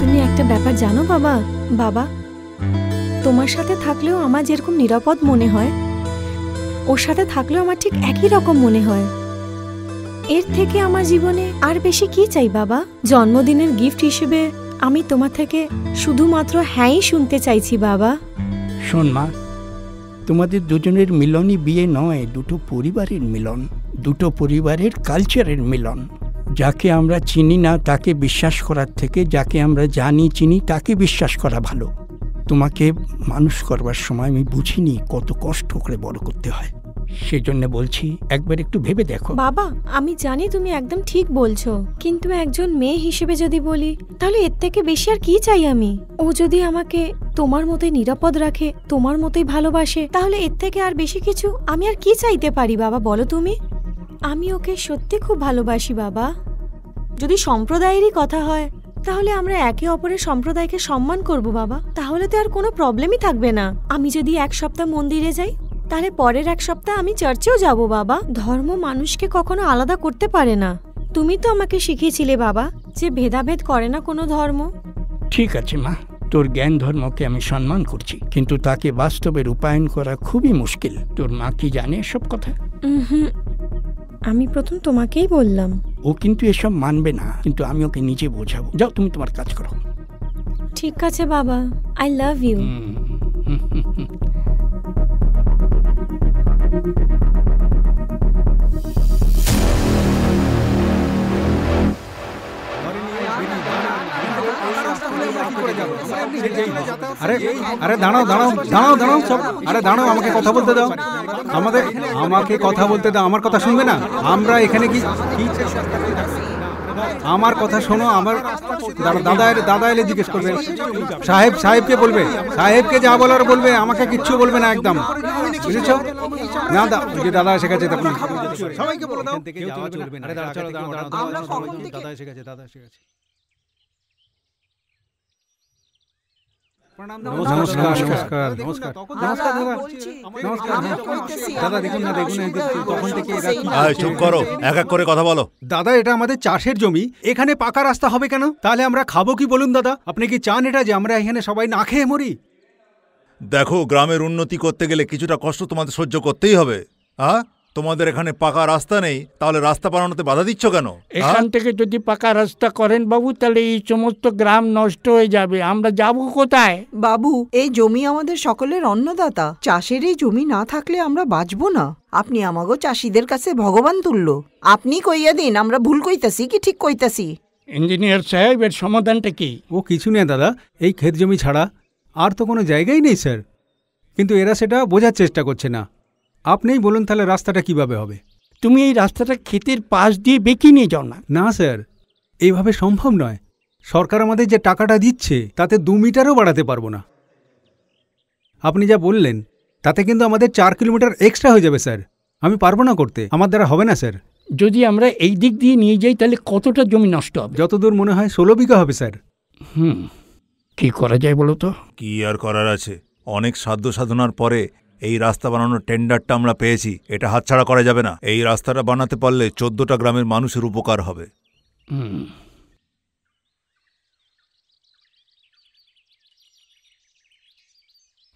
তুমি একটা ব্যাপার জানো বাবা? বাবা, তোমার সাথে থাকলেও আমার যেরকম নিরাপদ মনে হয়, ওর সাথে থাকলেও আমার ঠিক একই রকম মনে হয়। এর থেকে আমার জীবনে আর বেশি কি চাই বাবা? জন্মদিনের গিফট হিসেবে আমি তোমার থেকে শুধুমাত্র হ্যাঁই শুনতে চাইছি বাবা। শোন মা, তোমাদের দুজনের মিলনই বিয়ে নয়, দুটো পরিবারের মিলন, দুটো পরিবারের কালচারের মিলন। যাকে আমরা চিনি না তাকে বিশ্বাস করার থেকে যাকে আমরা জানি চিনি তাকে বিশ্বাস করা ভালো। তোমাকে মানুষ করবার সময় আমি বুঝিনি কত কষ্ট করে বড় করতে হয়, সেজন্য বলছি একবার একটু ভেবে দেখো। বাবা, আমি জানি তুমি একদম ঠিক বলছো, কিন্তু একজন মেয়ে হিসেবে যদি বলি, তাহলে এর থেকে বেশি আর কি চাই আমি? ও যদি আমাকে তোমার মতোই নিরাপদ রাখে, তোমার মতোই ভালোবাসে, তাহলে এর থেকে আর বেশি কিছু আমি আর কি চাইতে পারি বাবা, বলো তুমি? আমি ওকে সত্যি খুব ভালোবাসি বাবা। যদি সম্প্রদায়েরই কথা হয়, তাহলে আমরা একে অপরের সম্প্রদায়কে সম্মান করব বাবা। তাহলে তো আর কোনো প্রবলেমই থাকবে না। আমি যদি এক সপ্তাহ মন্দিরে যাই, তাহলে পরের এক সপ্তাহ আমি চার্চেও যাব বাবা। ধর্ম মানুষকে কখনো আলাদা করতে পারে না। তুমি তো আমাকে শিখিয়েছিলে বাবা যে ভেদাভেদ করে না কোনো ধর্ম। ঠিক আছে মা, তোর জ্ঞান ধর্মকে আমি সম্মান করছি, কিন্তু তাকে বাস্তবে রূপায়ণ করা খুবই মুশকিল। তোর মা কি জানে এসব কথা? আমি প্রথম তোমাকেই বললাম। ও কিন্তু এসব মানবে না, কিন্তু আমি ওকে নিজে বোঝাবো। যাও, তুমি তোমার কাজ করো। ঠিক আছে বাবা, আই লাভ ইউ। আরে আরে দাঁড়াও দাঁড়াও দাঁড়াও দাঁড়াও সব। আরে দাঁড়াও, আমাকে কথা বলতে দাও। আমাকে কথা বলতে দাও। আমার কথা শুনবে না? আমরা এখানে কি আমার কথা শোনো। আমার দাদা এলে জিজ্ঞেস করবে। সাহেবকে বলবে, সাহেবকে যা বলার বলবে, আমাকে কিচ্ছু বলবে না একদম, বুঝেছো? না দাদা এসে গেছে, তখন সবাইকে বলে দাও। দাদা এসে গেছে, দাদা এসে গেছে। নমস্কার নমস্কার নমস্কার নমস্কার দাদা। দেখুন না, দেখুন তখন থেকে চুপ করো, এক এক করে কথা বলো। দাদা, এটা আমাদের চাষের জমি, এখানে পাকা রাস্তা হবে কেন? তাহলে আমরা খাবো কি বলুন দাদা? আপনি কি চান এটা যে আমরা এখানে সবাই না খেয়ে মরি? দেখো, গ্রামের উন্নতি করতে গেলে কিছুটা কষ্ট তোমাদের সহ্য করতেই হবে। হ্যাঁ, তোমাদের এখানে পাকা রাস্তা নেই, তাহলে রাস্তা বানানোতে বাধা দিচ্ছ কেন? এখান থেকে যদি পাকা রাস্তা করেন বাবু, তাহলে এই সমস্ত গ্রাম নষ্ট হয়ে যাবে। আমরা যাব কোথায়? বাবু, এই জমি আমাদের সকলের অন্নদাতা। চাষের এই জমি না থাকলে আমরা বাঁচবো না। আপনি আমাগো চাষিদের কাছে ভগবান তুল্য। আপনি কইয়া দিন আমরা ভুল কইতাছি কি ঠিক কইতাছি। ইঞ্জিনিয়ার সাহেব, এর সমাধানটা কি? ও কিছু নেই দাদা, এই ক্ষেত জমি ছাড়া আর তো কোনো জায়গাই নেই স্যার। কিন্তু এরা সেটা বোঝার চেষ্টা করছে না। আপনিই বলুন তাহলে রাস্তাটা কিভাবে হবে? তুমি এই রাস্তাটা ক্ষেতের পাশ দিয়ে বেঁকে নিয়ে যাও না। না স্যার, এইভাবে সম্ভব নয়। সরকার আমাদের যে টাকাটা দিচ্ছে তাতে 2 মিটারও বাড়াতে পারবো না। আপনি যা বললেন তাতে কিন্তু আমাদের 4 কিলোমিটার এক্সট্রা হয়ে যাবে স্যার। আমি পারবো না করতে, আমার দ্বারা হবে না স্যার। যদি আমরা এই দিক দিয়ে নিয়ে যাই তাহলে কতটা জমি নষ্ট হবে? যতদূর মনে হয় 16 বিঘা হবে স্যার। কি করা যায় বলো তো? কি আর করার আছে, অনেক সাধ্য সাধনার পরে এই রাস্তা বানানোর টেন্ডারটা আমরা পেয়েছি, এটা হাতছাড়া করা যাবে না। এই রাস্তাটা বানাতে পারলে 14টা গ্রামের মানুষের উপকার হবে।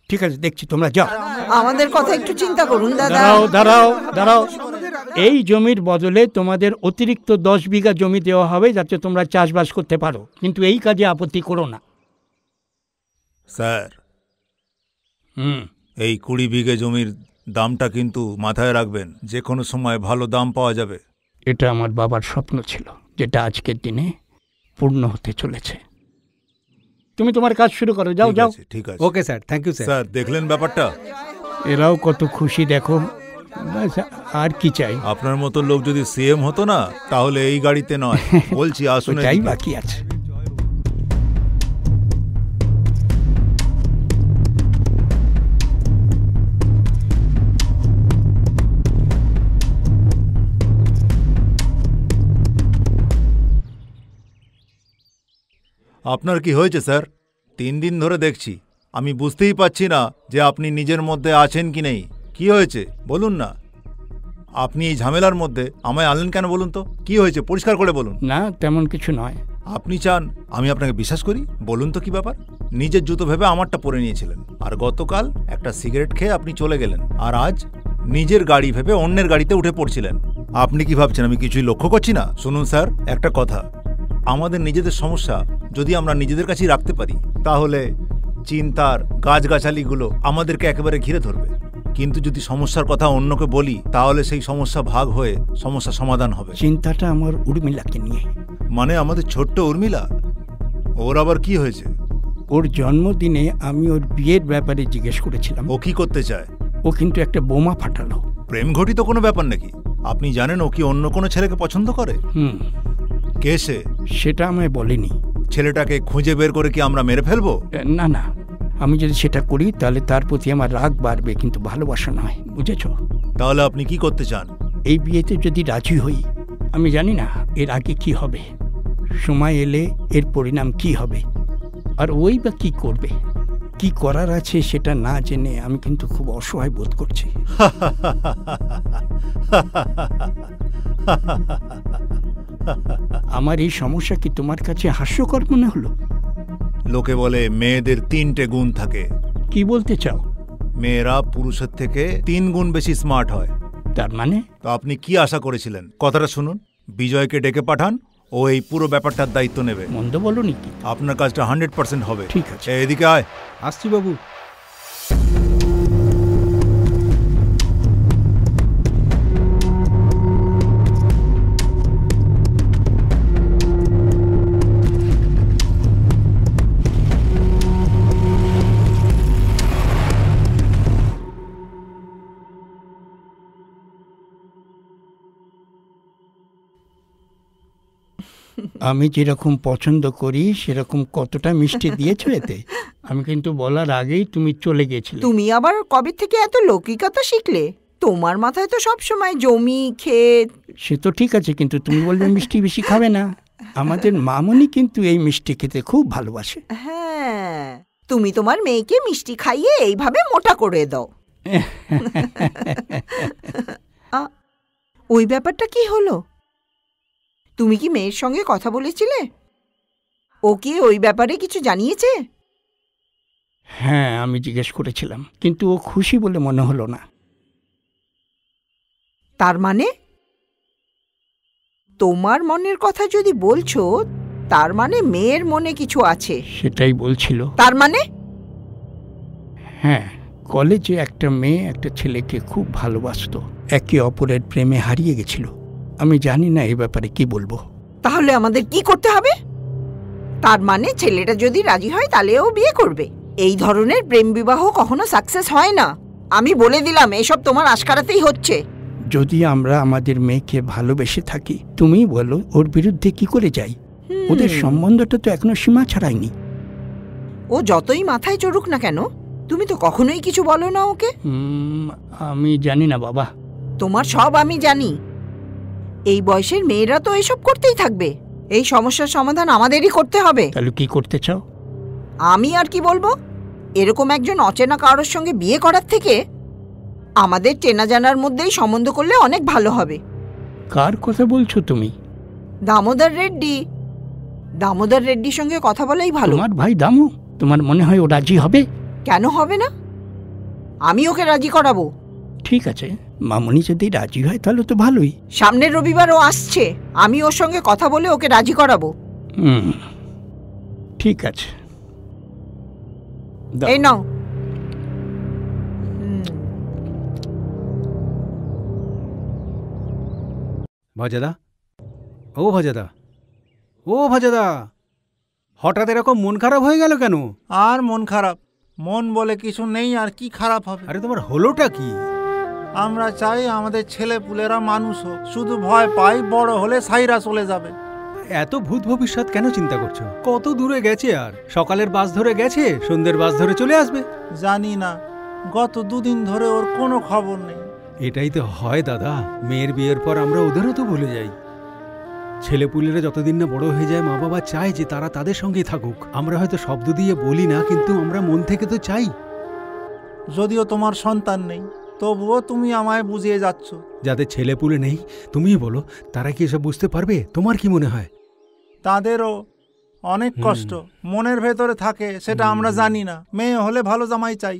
ঠিক আছে, দেখছি, তোমরা যাও। আমাদের কথা একটু চিন্তা করুন দাদা। দাঁড়াও। এই জমির বদলে তোমাদের অতিরিক্ত 10 বিঘা জমি দেওয়া হবে যাতে তোমরা চাষবাস করতে পারো, কিন্তু এই কাজে আপত্তি করো না। স্যার, এই 20 বিঘে জমির দামটা কিন্তু মাথায় রাখবেন, যে কোনো সময় ভালো দাম পাওয়া যাবে। এটা আমার বাবার স্বপ্ন ছিল, যেটা আজকের দিনে পূর্ণ হতে চলেছে। তুমি তোমার কাজ শুরু করো, যাও। ঠিক আছে। Okay sir, thank you sir. Sir, দেখলেন ব্যাপারটা? এরাও কত খুশি দেখো, আর কি চাই? আপনার মতো লোক যদি সিএম হতো না, তাহলে এই গাড়িতে নয়, বলছি আসুন। তাই বাকি আছে। আপনার কি হয়েছে স্যার? 3 দিন ধরে দেখছি, আমি বুঝতেই পারছি না যে আপনি নিজের মধ্যে আছেন কি নেই। কি হয়েছে বলুন না। আপনি এই ঝামেলার মধ্যে আমায় আনলেন কেন বলুন তো? কি হয়েছে পরিষ্কার করে বলুন। না, তেমন কিছু নয়। আপনি চান আমি আপনাকে বিশ্বাস করি? বলুন তো কি ব্যাপার। নিজের জুতো ভেবে আমারটা পরে নিয়েছিলেন, আর গতকাল একটা সিগারেট খেয়ে আপনি চলে গেলেন, আর আজ নিজের গাড়ি ভেবে অন্যের গাড়িতে উঠে পড়ছিলেন। আপনি কি ভাবছেন আমি কিছুই লক্ষ্য করছি না? শুনুন স্যার, একটা কথা, আমাদের নিজেদের সমস্যা যদি আমরা নিজেদের কাছেই রাখতে পারি, তাহলে চিন্তার গাছগাছালিগুলো আমাদেরকে একেবারে ঘিরে ধরবে। কিন্তু যদি সমস্যার কথা অন্যকে বলি, তাহলে সেই সমস্যা ভাগ হয়ে সমস্যা সমাধান হবে। চিন্তাটা আমার উর্মিলাকে নিয়ে। মানে আমাদের ছোট্ট উর্মিলা? ওর আবার কি হয়েছে? ওর জন্মদিনে আমি ওর বিয়ের ব্যাপারে জিজ্ঞেস করেছিলাম। ও কি করতে চায়? ও কিন্তু একটা বোমা ফাটালো। প্রেম ঘটিত কোনো ব্যাপার নাকি? আপনি জানেন ও কি অন্য কোনো ছেলেকে পছন্দ করে? কে সে? সেটা আমায় বলেনি। ছেলেটাকে খুঁজে বের করে কি আমরা মেরে ফেলবো? না, আমি যদি সেটা করি তাহলে তার প্রতি আমার রাগ বাড়বে, কিন্তু ভালোবাসা নয়, বুঝেছ? তাহলে আপনি কি করতে চান? এই বিয়েতে যদি রাজি হই, আমি জানি না এর আগে কি হবে, সময় এলে এর পরিণাম কি হবে, আর ওই বা কি করবে। কি করার আছে সেটা না জেনে আমি কিন্তু খুব অসহায় বোধ করছি। আমার এই সমস্যা কি তোমার কাছে হাস্যকর মনে হলো? লোকে বলে মেয়েদের 3টে গুণ থাকে। কি বলতে চাও? মেয়েরা পুরুষের থেকে 3 গুণ বেশি স্মার্ট হয়। তার মানে? তো আপনি কি আশা করেছিলেন? কথাটা শুনুন, বিজয়কে ডেকে পাঠান, ও এই পুরো ব্যাপারটার দায়িত্ব নেবে। মন্দ বলনি কি? আপনার কাজটা 100% হবে। ঠিক আছে, এদিকে আয়। আসছি বাবু। আমি যেরকম পছন্দ করি সেরকম কতটা মিষ্টি দিয়েছো এতে? আমি কিন্তু বলার আগেই তুমি চলে গেছিলে। তুমি আবার কবে থেকে এত লৌকিকতা শিখলে? তোমার মাথায় তো সব সময় জমি, ক্ষেত। সে তো ঠিক আছে, কিন্তু তুমি বলবে মিষ্টি বেশি খাবে না। আমাদের মামনি কিন্তু এই মিষ্টি খেতে খুব ভালোবাসে। হ্যাঁ, তুমি তোমার মেয়েকে মিষ্টি খাইয়ে এইভাবে মোটা করে দাও। ওই ব্যাপারটা কি হলো? তুমি কি মেয়ের সঙ্গে কথা বলেছিলে? ও কি ওই ব্যাপারে কিছু জানিয়েছে? হ্যাঁ, আমি জিজ্ঞেস করেছিলাম, কিন্তু ও খুশি বলে মনে হলো না। তার মানে তোমার মনের কথা যদি বলছো, তার মানে মেয়ের মনে কিছু আছে। সেটাই বলছিল। তার মানে? হ্যাঁ, কলেজে একটা মেয়ে একটা ছেলেকে খুব ভালোবাসতো, একে অপরের প্রেমে হারিয়ে গেছিল। আমি জানি না এই ব্যাপারে কি বলবো। তাহলে আমাদের কি করতে হবে? তার মানে ছেলেটা যদি রাজি হয় তাহলে ও বিয়ে করবে। এই ধরনের প্রেম বিবাহ কখনো সাকসেস হয় না। আমি বলে দিলাম, এসব তোমার আশকারাতেই হচ্ছে। যদি আমরা আমাদের মেয়েকে ভালোবেসে থাকি, তুমি বলো ওর বিরুদ্ধে কি করে যাই? ওদের সম্বন্ধটা তো এখনো সীমা ছাড়ায়নি। ও যতই মাথায় চড়ুক না কেন, তুমি তো কখনোই কিছু বলো না ওকে। আমি জানি না বাবা। তোমার সব আমি জানি। এই বয়সের মেয়েরা তো এইসব করতেই থাকবে। এই সমস্যার সমাধান আমাদেরই করতে হবে। তাহলে কি করতে চাও? আমি আর কি বলবো, এরকম একজন অচেনা কারোর সঙ্গে বিয়ে করার থেকে আমাদের চেনা জানার মধ্যেই সম্বন্ধ করলে অনেক ভালো হবে। কার কথা বলছো তুমি? দামোদর রেড্ডি। দামোদর রেড্ডির সঙ্গে কথা বলাই ভালো। তোমার ভাই দামু? তোমার মনে হয় ও রাজি হবে? কেন হবে না, আমি ওকে রাজি করাবো। ঠিক আছে, মামুনি যদি রাজি হয় তাহলে তো ভালোই। সামনের রবিবার ও আসছে, আমি ওর সঙ্গে কথা বলে ওকে রাজি করাবো। ঠিক আছে, এই নাও। ভজাদা, ও ভজাদা, ও ভজাদা, হঠাৎ এরকম মন খারাপ হয়ে গেল কেন? আর মন খারাপ? মন বলে কিছু নেই, আর কি খারাপ হবে? আরে তোমার হলোটা কি? আমরা চাই আমাদের ছেলে পুলেরা মানুষ হোক, শুধু ভয় পাই বড় হলে সাইরা চলে যাবে। এত ভূত ভবিষ্যৎ কেন চিন্তা করছো? কত দূরে গেছে, আর সকালের বাস ধরে গেছে, সন্ধ্যের বাস ধরে চলে আসবে। জানি না, গত দুদিন ধরে ওর কোনো খবর নেই। এটাই তো হয় দাদা, মেয়ের বিয়ের পর আমরা ওদেরও তো ভুলে যাই। ছেলেপুলেরা যতদিন না বড় হয়ে যায়, মা বাবা চায় যে তারা তাদের সঙ্গেই থাকুক। আমরা হয়তো শব্দ দিয়ে বলি না, কিন্তু আমরা মন থেকে তো চাই। যদিও তোমার সন্তান নেই, তবুও তুমি আমায় বুঝিয়ে যাচ্ছ। যাদের ছেলেপুলে নেই, তুমিই বলো, তারা কি এসব বুঝতে পারবে? তোমার কি মনে হয়? তাদেরও অনেক কষ্ট মনের ভেতরে থাকে, সেটা আমরা জানি না। মেয়ে হলে ভালো জামাই চাই।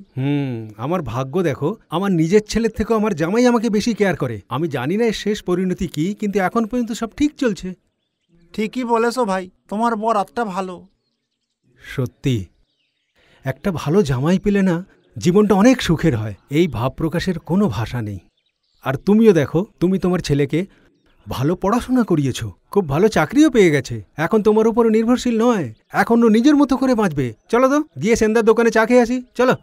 আমার ভাগ্য দেখো, আমার নিজের ছেলের থেকেও আমার জামাই আমাকে বেশি কেয়ার করে। আমি জানি না এর শেষ পরিণতি কি, কিন্তু এখন পর্যন্ত সব ঠিক চলছে। ঠিকই বলেছো ভাই, তোমার বরাতটা ভালো। সত্যি, একটা ভালো জামাই পেলে না জীবনটা অনেক সুখের হয়। এই ভাব প্রকাশের কোনো ভাষা নেই। আর তুমিও দেখো, তুমি তোমার ছেলেকে ভালো পড়াশোনা করিয়েছো, খুব ভালো চাকরিও পেয়ে গেছে। এখন তোমার উপর নির্ভরশীল নয়, এখন ও নিজের মতো করে বাঁচবে। চলো তো গিয়ে সেন্দার দোকানে চা খেয়ে আসি, চলো।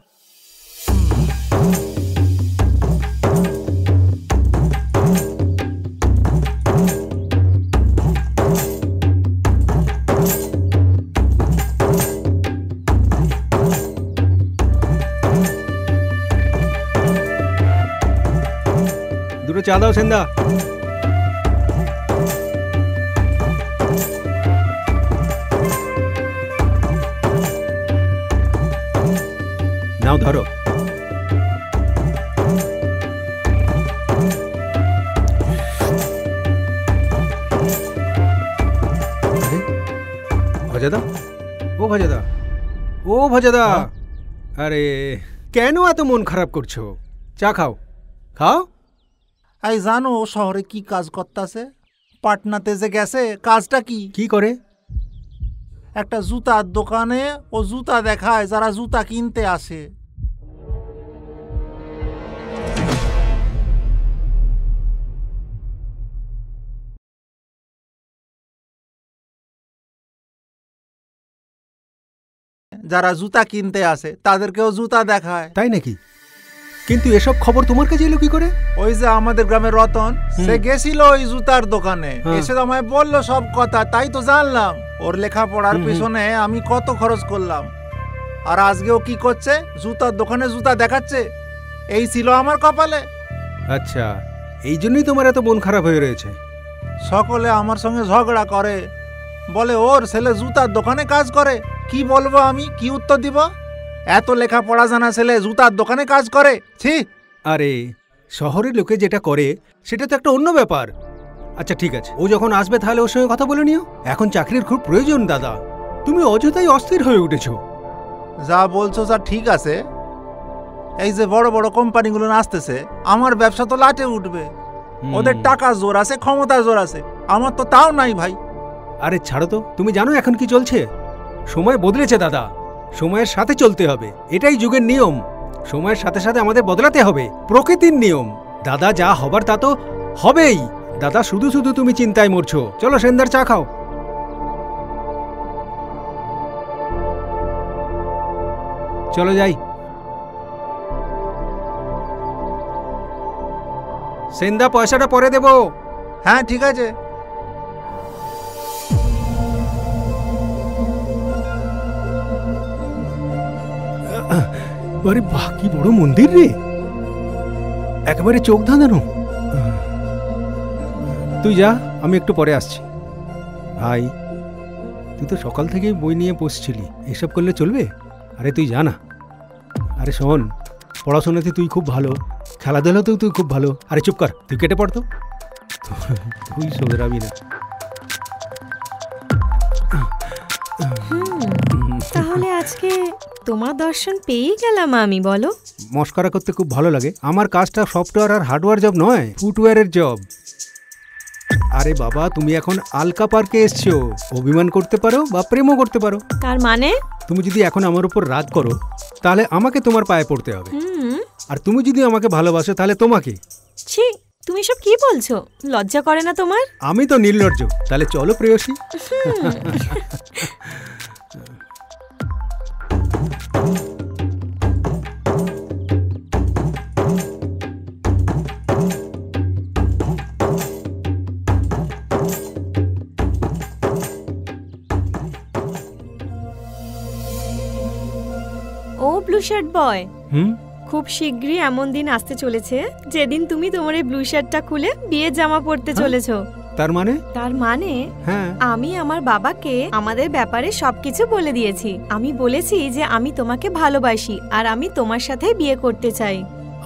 দুটো চা দাও সেন্দা। নাও ধরো। ভজাদা, ও ভজাদা, ও ভজাদা, আরে কেন এত মন খারাপ করছো? চা খাও, খাও। এই জানো ও শহরে কি কাজ করতেছে? পাটনাতে যে গেছে, কাজটা কি? কি করে? একটা জুতার দোকানে ও জুতা দেখায় যারা জুতা কিনতে আসে। যারা জুতা কিনতে আসে তাদেরকেও জুতা দেখায়। তাই নাকি? কিন্তু এসব খবর তোমার কাছে এলো কি করে? ওই যে আমাদের গ্রামের রতন, সে গেছিল ওই জুতার দোকানে, এসে আমায় বললো সব কথা, তাই তো জানলাম ওর লেখাপড়ার পিছনে আমি কত খরচ করলাম। আর আজকেও কি করছে? জুতার দোকানে জুতা দেখাচ্ছে। এই ছিল আমার কপালে। আচ্ছা, এই জন্যই তোমার এত মন খারাপ হয়ে রয়েছে। সকলে আমার সঙ্গে ঝগড়া করে, বলে ওর ছেলে জুতার দোকানে কাজ করে। কি বলবো আমি, কি উত্তর দিব? এত লেখাপড়া জানা ছেলে জুতার দোকানে কাজ করে? ছি! আরে শহরের লোকে যেটা করে সেটা তো একটা অন্য ব্যাপার। আচ্ছা ঠিক আছে, ও যখন আসবে তাহলে ওর সঙ্গে কথা বলে নিও। এখন চাকরির খুব প্রয়োজন দাদা, তুমি অযথাই অস্থির হয়ে উঠেছো। যা বলছো যা ঠিক আছে, এই যে বড় বড় কোম্পানিগুলো আসতেছে, আমার ব্যবসা তো লাটে উঠবে। ওদের টাকা জোর আছে, ক্ষমতা জোর আছে, আমার তো তাও নাই ভাই। আরে ছাড়ো তো, তুমি জানো এখন কি চলছে? সময় বদলেছে দাদা, সময়ের সাথে চলতে হবে, এটাই যুগের নিয়ম। সময়ের সাথে সাথে আমাদের বদলাতে হবে, প্রকৃতির নিয়ম। দাদা, যা হবার তা তো হবেই। দাদা, শুধু শুধু তুমি চিন্তায় মরছো। চলো সেন্দার চা খাও। চলো যাই। সেন্দা, পয়সাটা পরে দেবো। হ্যাঁ ঠিক আছে। আরে বাহ, কি বড় মন্দির রে, একেবারে চোখ ধাঁধানো। তুই যা, আমি একটু পরে আসছি। ভাই, তুই তো সকাল থেকেই বই নিয়ে বসছিলি, এসব করলে চলবে? আরে তুই যা না। আরে শোন, পড়াশোনাতে তুই খুব ভালো, খেলাধুলাতেও তুই খুব ভালো। আরে চুপ কর, তুই কেটে পড়তো, তুই শোধরাবি না। তাহলে আজকে তোমার দর্শন পেয়েই গেলাম আমি, বলো? মস্করা করতে খুব ভালো লাগে। আমার কাজটা সফটওয়্যার আর হার্ডওয়্যার জব নয়, ফুটওয়্যারের জব। আরে বাবা, তুমি এখন আলকা পার্কে এসছো, অভিমান করতে পারো বা প্রেমও করতে পারো। তার মানে? তুমি যদি এখন আমার উপর রাগ করো, তাহলে আমাকে তোমার পায়ে পড়তে হবে। আর তুমি যদি আমাকে ভালোবাসো, তাহলে তোমাকে। ছি, তুমি সব কি বলছো? লজ্জা করে না তোমার? আমি তো নির্লজ্জ। তাহলে চলো প্রেয়সী। ও ব্লু শার্ট বয়, হুম, খুব শীঘ্রই এমন দিন আসতে চলেছে যেদিন তুমি তোমার এই ব্লু শার্টটা খুলে বিয়ের জামা পরতে চলেছো। তার মানে? তার মানে হ্যাঁ, আমি আমার বাবাকে আমাদের ব্যাপারে সবকিছু বলে দিয়েছি। আমি বলেছি যে আমি তোমাকে ভালোবাসি আর আমি তোমার সাথে বিয়ে করতে চাই।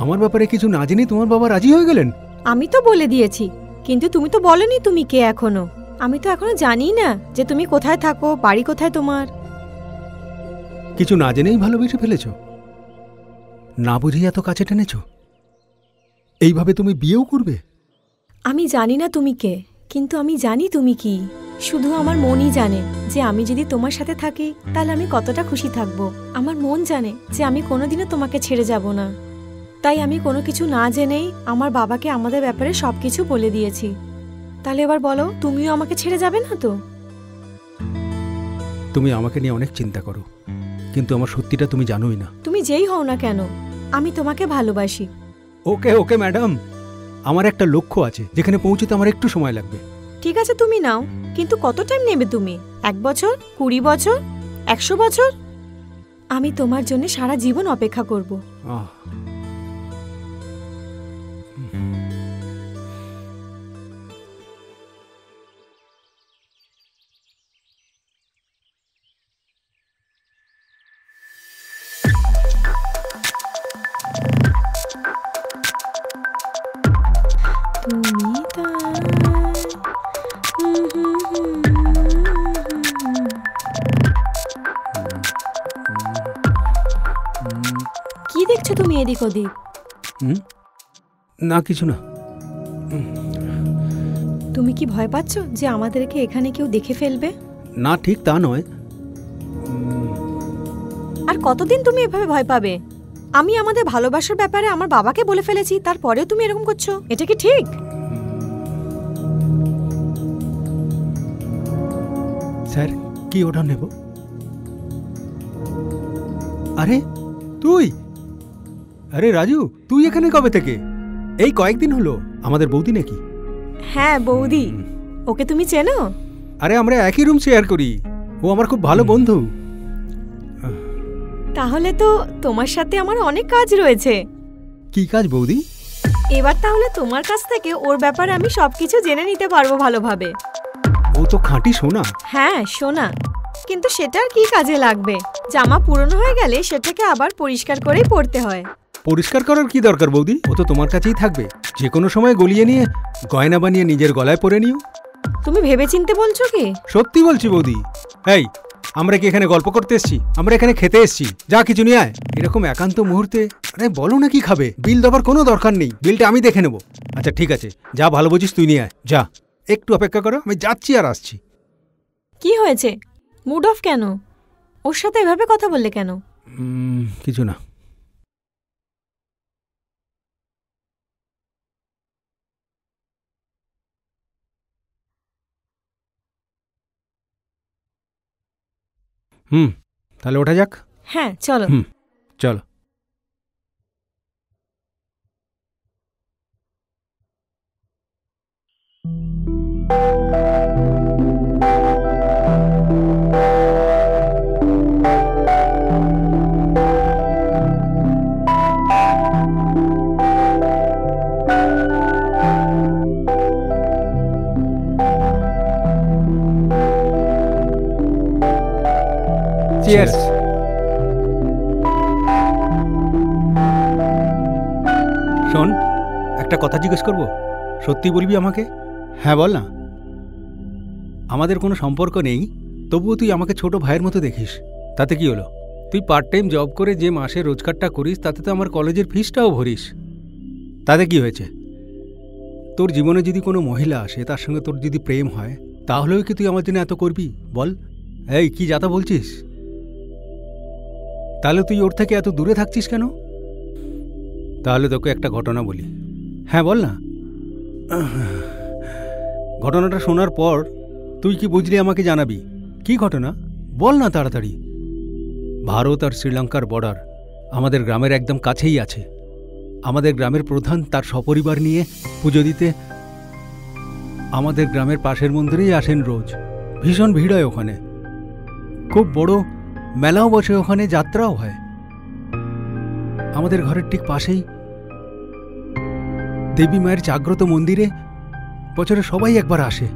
আমার ব্যাপারে কিছু না জেনে তোমার বাবা রাজি হয়ে গেলেন? আমি তো বলে দিয়েছি, কিন্তু তুমি তো বলনি তুমি কে এখনো। আমি তো এখনো জানি না যে তুমি কোথায় থাকো, বাড়ি কোথায় তোমার। কিছু না জেনেই ভালোবেসে ফেলেছো, না বুঝে এত কাছে টেনেছো। এইভাবে তুমি বিয়েও করবে? আমি জানি না তুমি কে, কিন্তু আমি জানি তুমি কি। শুধু আমার মনই জানে যে আমি যদি তোমার সাথে থাকি তাহলে আমি কতটা খুশি থাকব। আমার মন জানে যে আমি কোনোদিনও তোমাকে ছেড়ে যাব না। তাই আমি কোনো কিছু না জেনেই আমার বাবাকে আমাদের ব্যাপারে সবকিছু বলে দিয়েছি। তাহলে এবার বলো, তুমিও আমাকে ছেড়ে যাবে না তো? তুমি আমাকে নিয়ে অনেক চিন্তা করো, কিন্তু আমার সত্যিটা তুমি জানোই না। তুমি যেই হও না কেন, আমি তোমাকে ভালোবাসি। ওকে ওকে ম্যাডাম, আমার একটা লক্ষ্য আছে, যেখানে পৌঁছতে আমার একটু সময় লাগবে। ঠিক আছে, তুমি নাও, কিন্তু কত টাইম নেবে তুমি? 1 বছর, 20 বছর, 100 বছর? আমি তোমার জন্য সারা জীবন অপেক্ষা করব। কি দেখছো তুমি এদিক ওদিক? না, কিছু না। তুমি কি ভয় পাচ্ছ যে আমাদেরকে এখানে কেউ দেখে ফেলবে? না, ঠিক তা নয়। আর কতদিন তুমি এভাবে ভয় পাবে? আমি আমাদের ভালোবাসার ব্যাপারে আমার বাবাকে বলে ফেলেছি, তারপরেও তুমি এরকম করছো, এটা কি ঠিক? স্যার, কি অর্ডার নেব? আরে তুই, আরে রাজু, তুই এখানে কবে থেকে? এই কয়েকদিন হলো। আমাদের বৌদি নাকি? হ্যাঁ, বৌদি। ওকে তুমি চেনো? আরে আমরা একই রুম শেয়ার করি, ও আমার খুব ভালো বন্ধু। তাহলে তো তোমার সাথে আমার অনেক কাজ রয়েছে। কি কাজ বৌদি? এবার তাহলে তোমার কাছ থেকে ওর ব্যাপারে আমি সবকিছু জেনে নিতে পারবো ভালোভাবে। ও তো খাঁটি সোনা। হ্যাঁ, সোনা, কিন্তু সেটা আর কি কাজে লাগবে? জামা পুরনো হয়ে গেলে সেটাকে আবার পরিষ্কার করেই পরতে হয়। পরিষ্কার করার কি দরকার বৌদি? ও তো তোমার কাছেই থাকবে, যে কোনো সময় গলিয়ে নিয়ে গয়না বানিয়ে নিজের গলায় পরে নিও। তুমি ভেবেচিন্তে বলছো কি? সত্যি বলছি বৌদি। এই, আমরা কি এখানে গল্প করতে এসছি? আমরা এখানে খেতে এসছি। যা কিছু নিয়ে আয়। এরকম একান্ত মুহূর্তে আরে বলো না কি খাবে? বিল দেবার কোনো দরকার নেই, বিলটা আমি দেখে নেব। আচ্ছা ঠিক আছে, যা ভালো বুঝিস তুই নিয়ে আয়। যা, একটু অপেক্ষা করো, আমি যাচ্ছি আর আসছি। কি হয়েছে? মুড অফ কেন? ওর সাথে এভাবে কথা বললে কেন? কিছু না। তাহলে ওঠা যাক। হ্যাঁ, চলো। চলো। চিয়ার্স। শোন, একটা কথা জিজ্ঞেস করব, সত্যি বলবি আমাকে? হ্যাঁ বল না। আমাদের কোনো সম্পর্ক নেই, তবুও তুই আমাকে ছোট ভাইয়ের মতো দেখিস। তাতে কি হলো? তুই পার্ট টাইম জব করে যে মাসে রোজগারটা করিস তাতে তো আমার কলেজের ফিসটাও ভরিস। তাতে কি হয়েছে? তোর জীবনে যদি কোনো মহিলা আসে, তার সঙ্গে তোর যদি প্রেম হয়, তাহলেও কি তুই আমার জন্য এত করবি বল? এই কি যাতা বলছিস? তাহলে তুই ওর থেকে এত দূরে থাকছিস কেন? তাহলে তোকে একটা ঘটনা বলি। হ্যাঁ বল না। ঘটনাটা শোনার পর তুই কি বুঝলি আমাকে জানাবি। কি ঘটনা বল না তাড়াতাড়ি। ভারত আর শ্রীলঙ্কার বর্ডার আমাদের গ্রামের একদম কাছেই আছে। আমাদের গ্রামের প্রধান তার সপরিবার নিয়ে পুজো দিতে আমাদের গ্রামের পাশের মন্দিরেই আসেন রোজ। ভীষণ ভিড় হয় ওখানে, খুব বড় মেলাও বসে ওখানে, যাত্রাও হয়। আমাদের ঘরের ঠিক পাশেই দেবী মায়ের জাগ্রত মন্দিরে বছরে সবাই একবার আসে।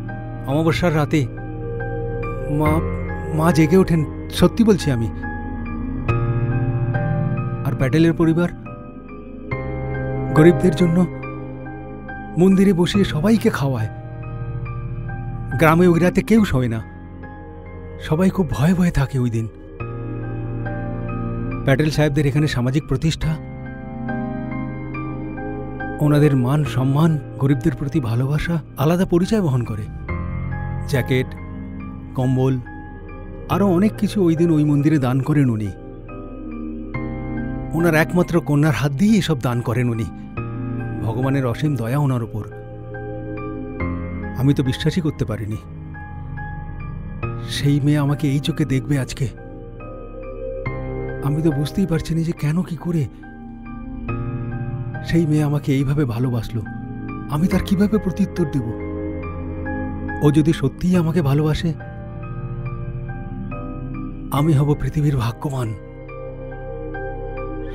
অমাবস্যার রাতে মা জেগে ওঠেন, সত্যি বলছি আমি। আর প্যাটেলের পরিবার গরিবদের জন্য মন্দিরে বসিয়ে সবাইকে খাওয়ায়। গ্রামে ওই রাতে কেউ শোয় না, সবাই খুব ভয়ে ভয়ে থাকে ওই দিন। প্যাটেল সাহেবদের এখানে সামাজিক প্রতিষ্ঠা, ওনাদের মান সম্মান, গরিবদের প্রতি ভালোবাসা আলাদা পরিচয় বহন করে। জ্যাকেট, কম্বল, আরও অনেক কিছু ওই দিন ওই মন্দিরে দান করেন উনি। ওনার একমাত্র কন্যার হাত দিয়ে এসব দান করেন উনি। ভগবানের অসীম দয়া ওনার ওপর। আমি তো বিশ্বাসই করতে পারিনি সেই মেয়ে আমাকে এই চোখে দেখবে আজকে। আমি তো বুঝতেই পারছি না যে কেন, কি করে সেই মেয়ে আমাকে এইভাবে ভালোবাসলো। আমি তার কিভাবে প্রত্যুত্তর দেব? ও যদি সত্যিই আমাকে ভালোবাসে, আমি হব পৃথিবীর ভাগ্যবান।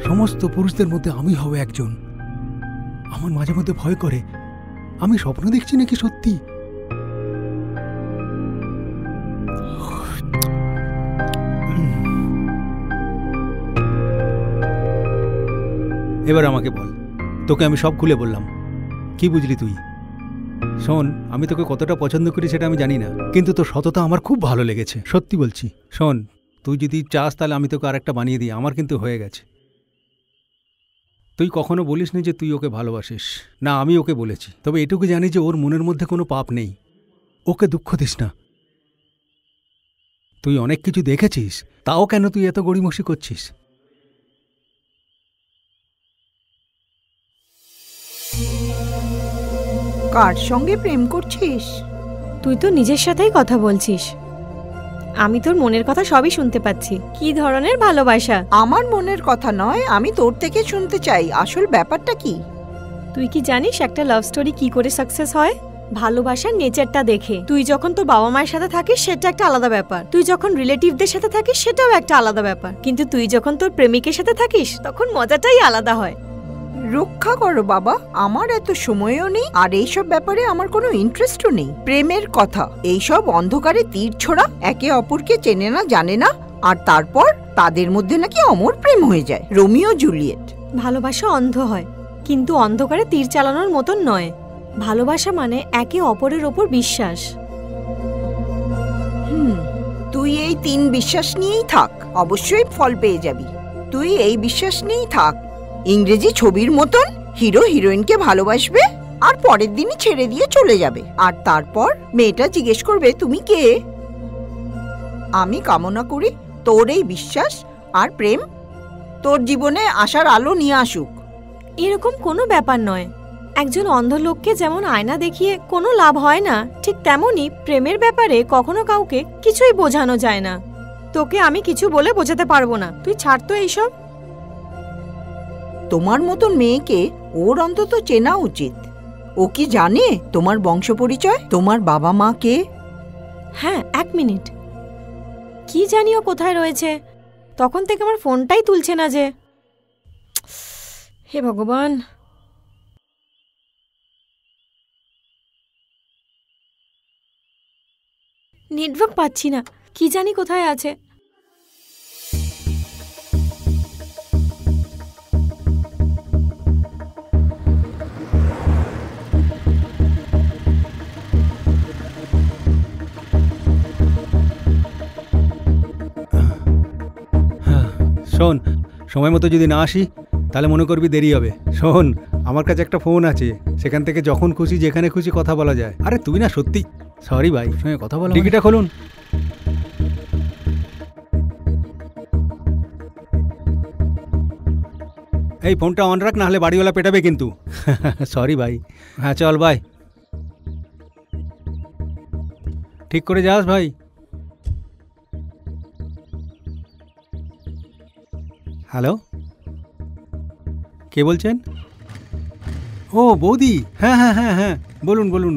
সমস্ত পুরুষদের মধ্যে আমি হব একজন। আমার মাঝে মধ্যে ভয় করে, আমি স্বপ্ন দেখছি নাকি সত্যি। এবার আমাকে বল, তোকে আমি সব খুলে বললাম, কি বুঝলি তুই? শোন, আমি তোকে কতটা পছন্দ করি সেটা আমি জানি না, কিন্তু তোর সততা আমার খুব ভালো লেগেছে, সত্যি বলছি। শোন, তুই যদি চাস তাহলে আমি তোকে আরেকটা বানিয়ে দিই, আমার কিন্তু হয়ে গেছে। তুই কখনো বলিস নি যে তুই ওকে ভালোবাসিস। না, আমি ওকে বলেছি, তবে এটুকু জানি যে ওর মনের মধ্যে কোনো পাপ নেই। ওকে দুঃখ দিস না। তুই অনেক কিছু দেখেছিস, তাও কেন তুই এত গড়িমসি করছিস? কার সঙ্গে প্রেম করছিস? তুই তো নিজের সাথেই কথা বলছিস। আমি তোর মনের কথা সবই শুনতে পাচ্ছি। কি ধরনের ভালোবাসা? আমার মনের কথা নয়, আমি তোর থেকে শুনতে চাই আসল ব্যাপারটা কি। তুই কি জানিস একটা লাভ স্টোরি কি করে সাকসেস হয়? ভালোবাসার নেচারটা দেখে। তুই যখন তোর বাবা মায়ের সাথে থাকিস সেটা একটা আলাদা ব্যাপার, তুই যখন রিলেটিভদের সাথে থাকিস সেটাও একটা আলাদা ব্যাপার, কিন্তু তুই যখন তোর প্রেমিকের সাথে থাকিস তখন মজাটাই আলাদা হয়। রক্ষা করো বাবা, আমার এত সময়ও নেই, আর এইসব ব্যাপারে আমার কোনো ইন্টারেস্টও নেই। প্রেমের কথা, এইসব অন্ধকারে তীর ছোড়া, একে অপরকে চেনে না জানে না, আর তারপর তাদের মধ্যে নাকি অমর প্রেম হয়ে যায়, রোমিও জুলিয়েট। ভালোবাসা অন্ধ হয়, কিন্তু অন্ধকারে তীর চালানোর মতন নয়। ভালোবাসা মানে একে অপরের ওপর বিশ্বাস। তুই এই 3 বিশ্বাস নিয়েই থাক, অবশ্যই ফল পেয়ে যাবি। তুই এই বিশ্বাস নিয়েই থাক, ইংরেজি ছবির মতন হিরো হিরোইনকে ভালোবাসবে আর পরের দিনই ছেড়ে দিয়ে চলে যাবে, আর তারপর মেয়েটা জিজ্ঞেস করবে তুমি কে। আমি কামনা করি তোর এই বিশ্বাস আর প্রেম তোর জীবনে আশার আলো নিয়ে আসুক। এরকম কোনো ব্যাপার নয়। একজন অন্ধ লোককে যেমন আয়না দেখিয়ে কোনো লাভ হয় না, ঠিক তেমনি প্রেমের ব্যাপারে কখনো কাউকে কিছুই বোঝানো যায় না। তোকে আমি কিছু বলে বোঝাতে পারবো না, তুই ছাড় তো এইসব। তোমার মতন মেয়েকে ওর অন্তত চেনা উচিত। ও কি জানে তোমার বংশ পরিচয়, তোমার বাবা মা কে? হ্যাঁ, 1 মিনিট। কি জানি ও কোথায় রয়েছে, তখন থেকে আমার ফোনটাই তুলছে না যে। হে ভগবান। নেটওয়ার্ক পাচ্ছি না, কি জানি কোথায় আছে। শোন, সময় মতো যদি না আসি তাহলে মনে করবি দেরি হবে। শোন, আমার কাছে একটা ফোন আছে, সেখান থেকে যখন খুশি যেখানে খুশি কথা বলা যায়। আরে তুই না সত্যি সরি ভাই, সঙ্গে কথা বলা। টিকিটটা খুলুন। এই ফোনটা অন রাখ, না হলে বাড়িওয়ালা পেটাবে কিন্তু। সরি ভাই। হ্যাঁ চল ভাই, ঠিক করে যাস ভাই। হ্যালো, কে বলছেন? ও বৌদি, হ্যাঁ হ্যাঁ হ্যাঁ হ্যাঁ, বলুন বলুন।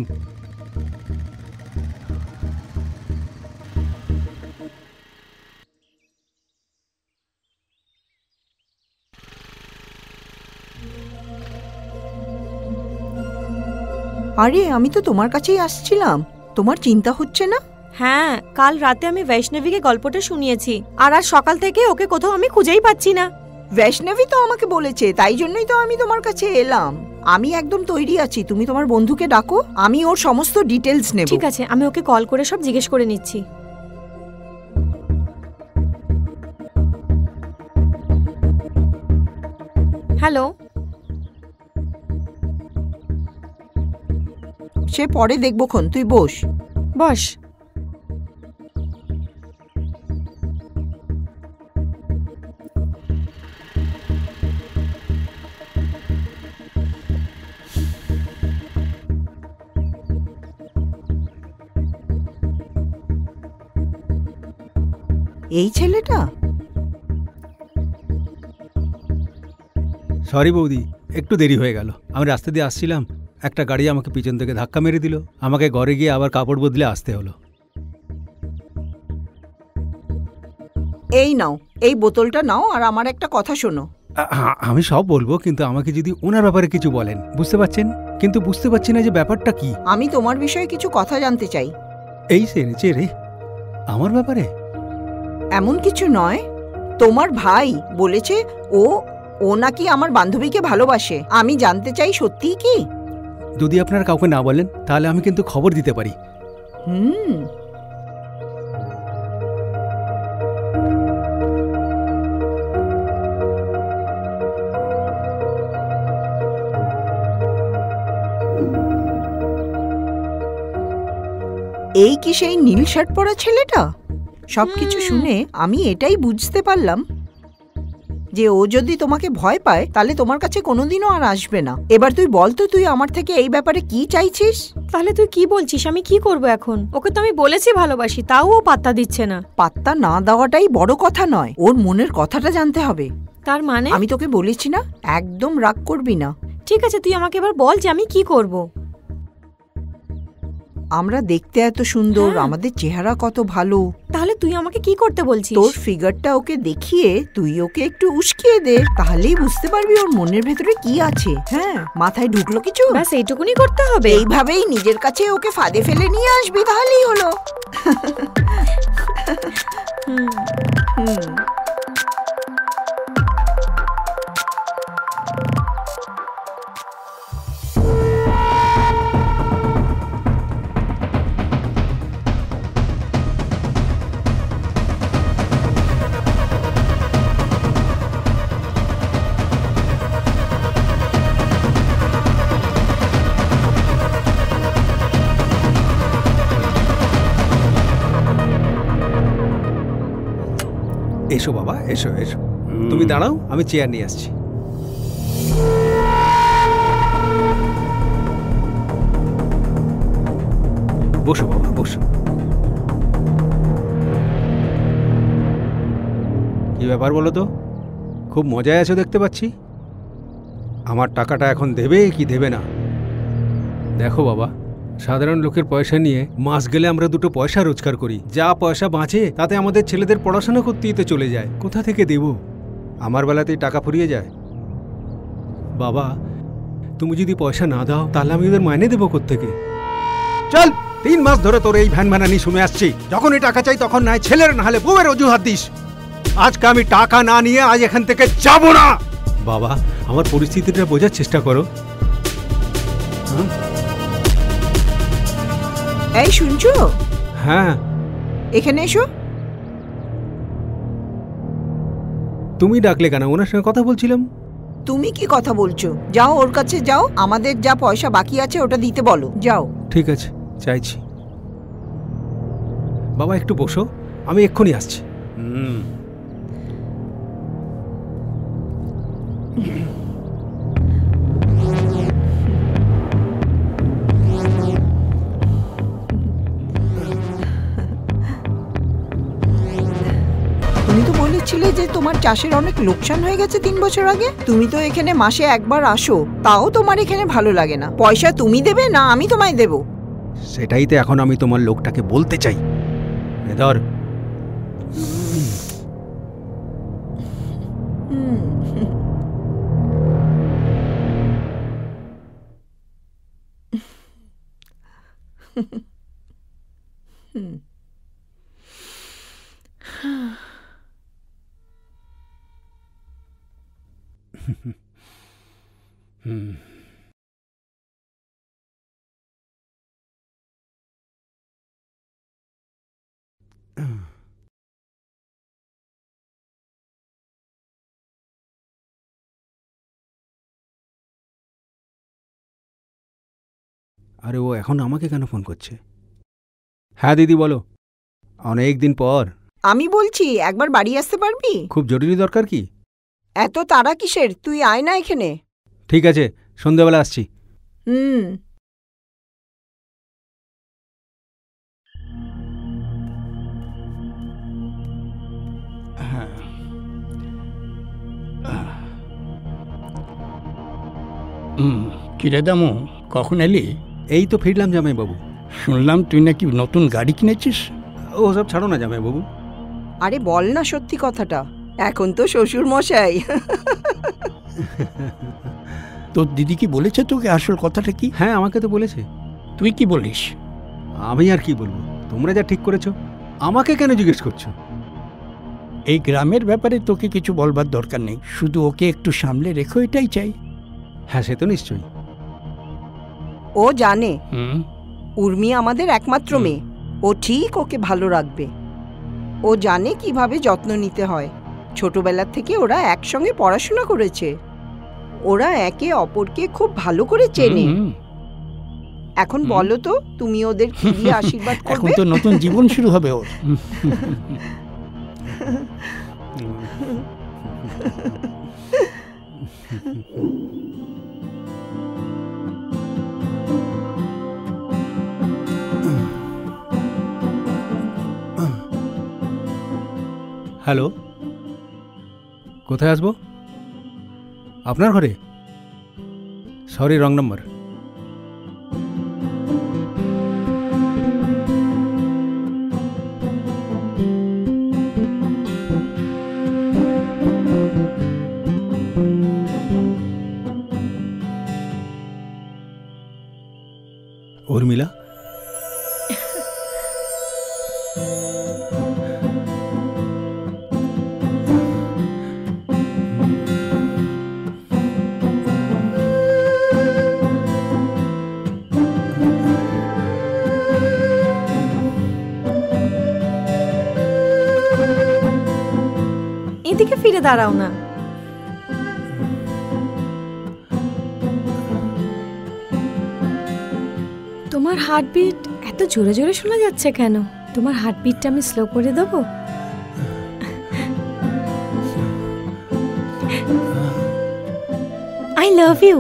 আরে আমি তো তোমার কাছেই আসছিলাম, তোমার চিন্তা হচ্ছে না? হ্যাঁ, কাল রাতে আমি বৈষ্ণবীকে গল্পটা শুনিয়েছি, আর আজ সকাল থেকে ওকে কোথাও আমি খুঁজেই পাচ্ছি না। বৈষ্ণবী তো আমাকে বলেছে, তাই জন্যই তো আমি তোমার কাছে এলাম। আমি একদম তৈরি আছি, তুমি তোমার বন্ধুকে ডাকো, আমি ওর সমস্ত ডিটেলস নেব। ঠিক আছে, আমি ওকে কল করে সব জিজ্ঞেস করে নিচ্ছি। হ্যালো। সে পরে দেখবোক্ষণ, তুই বস। বস। এই ছেলেটা? সরি বৌদি, একটু দেরি হয়ে গেল। আমি রাস্তা দিয়ে আসছিলাম, একটা গাড়ি আমাকে পিছন থেকে ধাক্কা মেরে দিল। আমাকে ঘরে গিয়ে আবার কাপড় বদলে আসতে হলো। এই নাও, এই বোতলটা নাও, আর আমার একটা কথা শোনো। আমি সব বলবো, কিন্তু আমাকে যদি ওনার ব্যাপারে কিছু বলেন। বুঝতে পারছেন? কিন্তু বুঝতে পারছি না যে ব্যাপারটা কি। আমি তোমার বিষয়ে কিছু কথা জানতে চাই। এই সেরেছে রে আমার ব্যাপারে? এমন কিছু নয়, তোমার ভাই বলেছে ও নাকি আমার বান্ধবীকে ভালোবাসে। আমি জানতে চাই সত্যিই কি? যদি আপনারা কাউকে না বলেন তাহলে আমি কিন্তু খবর দিতে পারি। এই কি সেই নীল শার্ট পরা ছেলেটা? সবকিছু শুনে আমি এটাই বুঝতে পারলাম যে ও যদি তোমাকে ভয় পায় তাহলে তোমার কাছে কোনোদিনও আর আসবে না। এবার তুই বল তো, তুই আমার থেকে এই ব্যাপারে কি চাইছিস? তাহলে তুই কি বলছিস? আমি কি করব এখন? ওকে তো আমি বলেছি ভালোবাসি, তাও ও পাত্তা দিচ্ছে না। পাত্তা না দেওয়াটাই বড় কথা নয়, ওর মনের কথাটা জানতে হবে। তার মানে? আমি তোকে বলেছি না, একদম রাগ করবি না। ঠিক আছে, তুই আমাকে এবার বল যে আমি কি করব। আমরা দেখতে এত সুন্দর, আমাদের চেহারা কত ভালো। তাহলে তুই আমাকে কি করতে বলছিস? তোর ফিগারটা ওকে দেখিয়ে তুই ওকে একটু উস্কিয়ে দে, তাহলেই বুঝতে পারবি ওর মনের ভেতরে কি আছে। হ্যাঁ, মাথায় ঢুকলো কিছু? ব্যাস এইটুকুনি করতে হবে। এইভাবেই নিজের কাছে ওকে ফাঁদে ফেলে নিয়ে আসবি, তাহলেই হলো। এসো বাবা, এসো এসো। তুমি দাঁড়াও, আমি চেয়ার নিয়ে আসছি। বসো বাবা, বসো। কি ব্যাপার বলো তো? খুব মজায় আছো দেখতে পাচ্ছি। আমার টাকাটা এখন দেবে কি দেবে না? দেখো বাবা, সাধারণ লোকের পয়সা নিয়ে মাস গেলে আমরা দুটো পয়সা রোজগার করি। যা পয়সা বাঁচে তাতে আমাদের ছেলেদের পড়াশোনা করতেই তো চলে যায়। কোথা থেকে দেব? আমার বেলাতেই টাকা ফুরিয়ে যায়। বাবা, তুমি যদি পয়সা না দাও তাহলে আমি ওদের মাইনে দেবো কোত্থেকে? চল, 3 মাস ধরে তোর এই ভ্যান ভ্যানানি শুনে আসছি। যখনই টাকা চাই তখন নাই ছেলের না হলে বউয়ের অজুহাত দিস। আজকে আমি টাকা না নিয়ে আজ এখান থেকে যাব না। বাবা, আমার পরিস্থিতিটা বোঝার চেষ্টা করো। এই শুনছো? হ্যাঁ, এখানে এসো। তুমি ডাকলে কেন? ওনার সঙ্গে কথা বলছিলাম। তুমি কি কথা বলছো? যাও ওর কাছে যাও, আমাদের যা পয়সা বাকি আছে ওটা দিতে বলো, যাও। ঠিক আছে, চাইছি। বাবা একটু বসো, আমি এক্ষুনি আসছি। তুমি তো বলেছিলে যে তোমার চাষের অনেক লোকসান হয়ে গেছে 3 বছর আগে। তুমি তো এখানে মাসে একবার আসো, তাও তোমার এখানে ভালো লাগে না। পয়সা তুমি দেবে না আমি তোমায় দেব? সেটাই তো এখন আমি তোমার লোকটাকে বলতে চাই। ধর। আরে ও এখন আমাকে কেন ফোন করছে? হ্যাঁ দিদি বলো। অনেক দিন পর। আমি বলছি একবার বাড়ি আসতে পারবি? খুব জরুরি দরকার কি? এত তাড়া কিসের? তুই আয় না এখানে। ঠিক আছে, সন্ধ্যাবেলা আসছি। কিরে দামু, কখন এলি? এই তো ফিরলাম জামাইবাবু। শুনলাম তুই নাকি নতুন গাড়ি কিনেছিস। ও সব ছাড়ো না জামাইবাবু। আরে বল না সত্যি কথাটা, এখন তো শ্বশুর মশাই। তোর দিদি কি বলেছে তোকে আসল কথাটা কি? হ্যাঁ আমাকে তো বলেছে। তুই কি বলিস? আমি আর কি বলবো, তোমরা যা ঠিক করেছো। আমাকে কেন জিজ্ঞেস করছো? এই গ্রামের ব্যাপারে তোকে কিছু বলবার দরকার নেই, শুধু ওকে একটু সামলে রেখো, এটাই চাই। হ্যাঁ সে তো নিশ্চয়ই। ও জানে উর্মি আমাদের একমাত্র মেয়ে, ও ঠিক ওকে ভালো রাখবে। ও জানে কিভাবে যত্ন নিতে হয়। ছোটবেলার থেকে ওরা একসঙ্গে পড়াশোনা করেছে, ওরা একে অপরকে খুব ভালো করে চেনে। এখন বলো তো, তুমি ওদের কি দিয়ে আশীর্বাদ করবে? এখন তো নতুন জীবন শুরু হবে ওর। হ্যালো, কোথায় আসবো? আপনার ঘরে? Sorry, wrong number. উর্মিলা, এদিকে ফিরে দাঁড়াও না। তোমার হার্টবিট এত জোরে জোরে শোনা যাচ্ছে কেন? তোমার হার্টবিটটা আমি স্লো করে দেবো? I love you.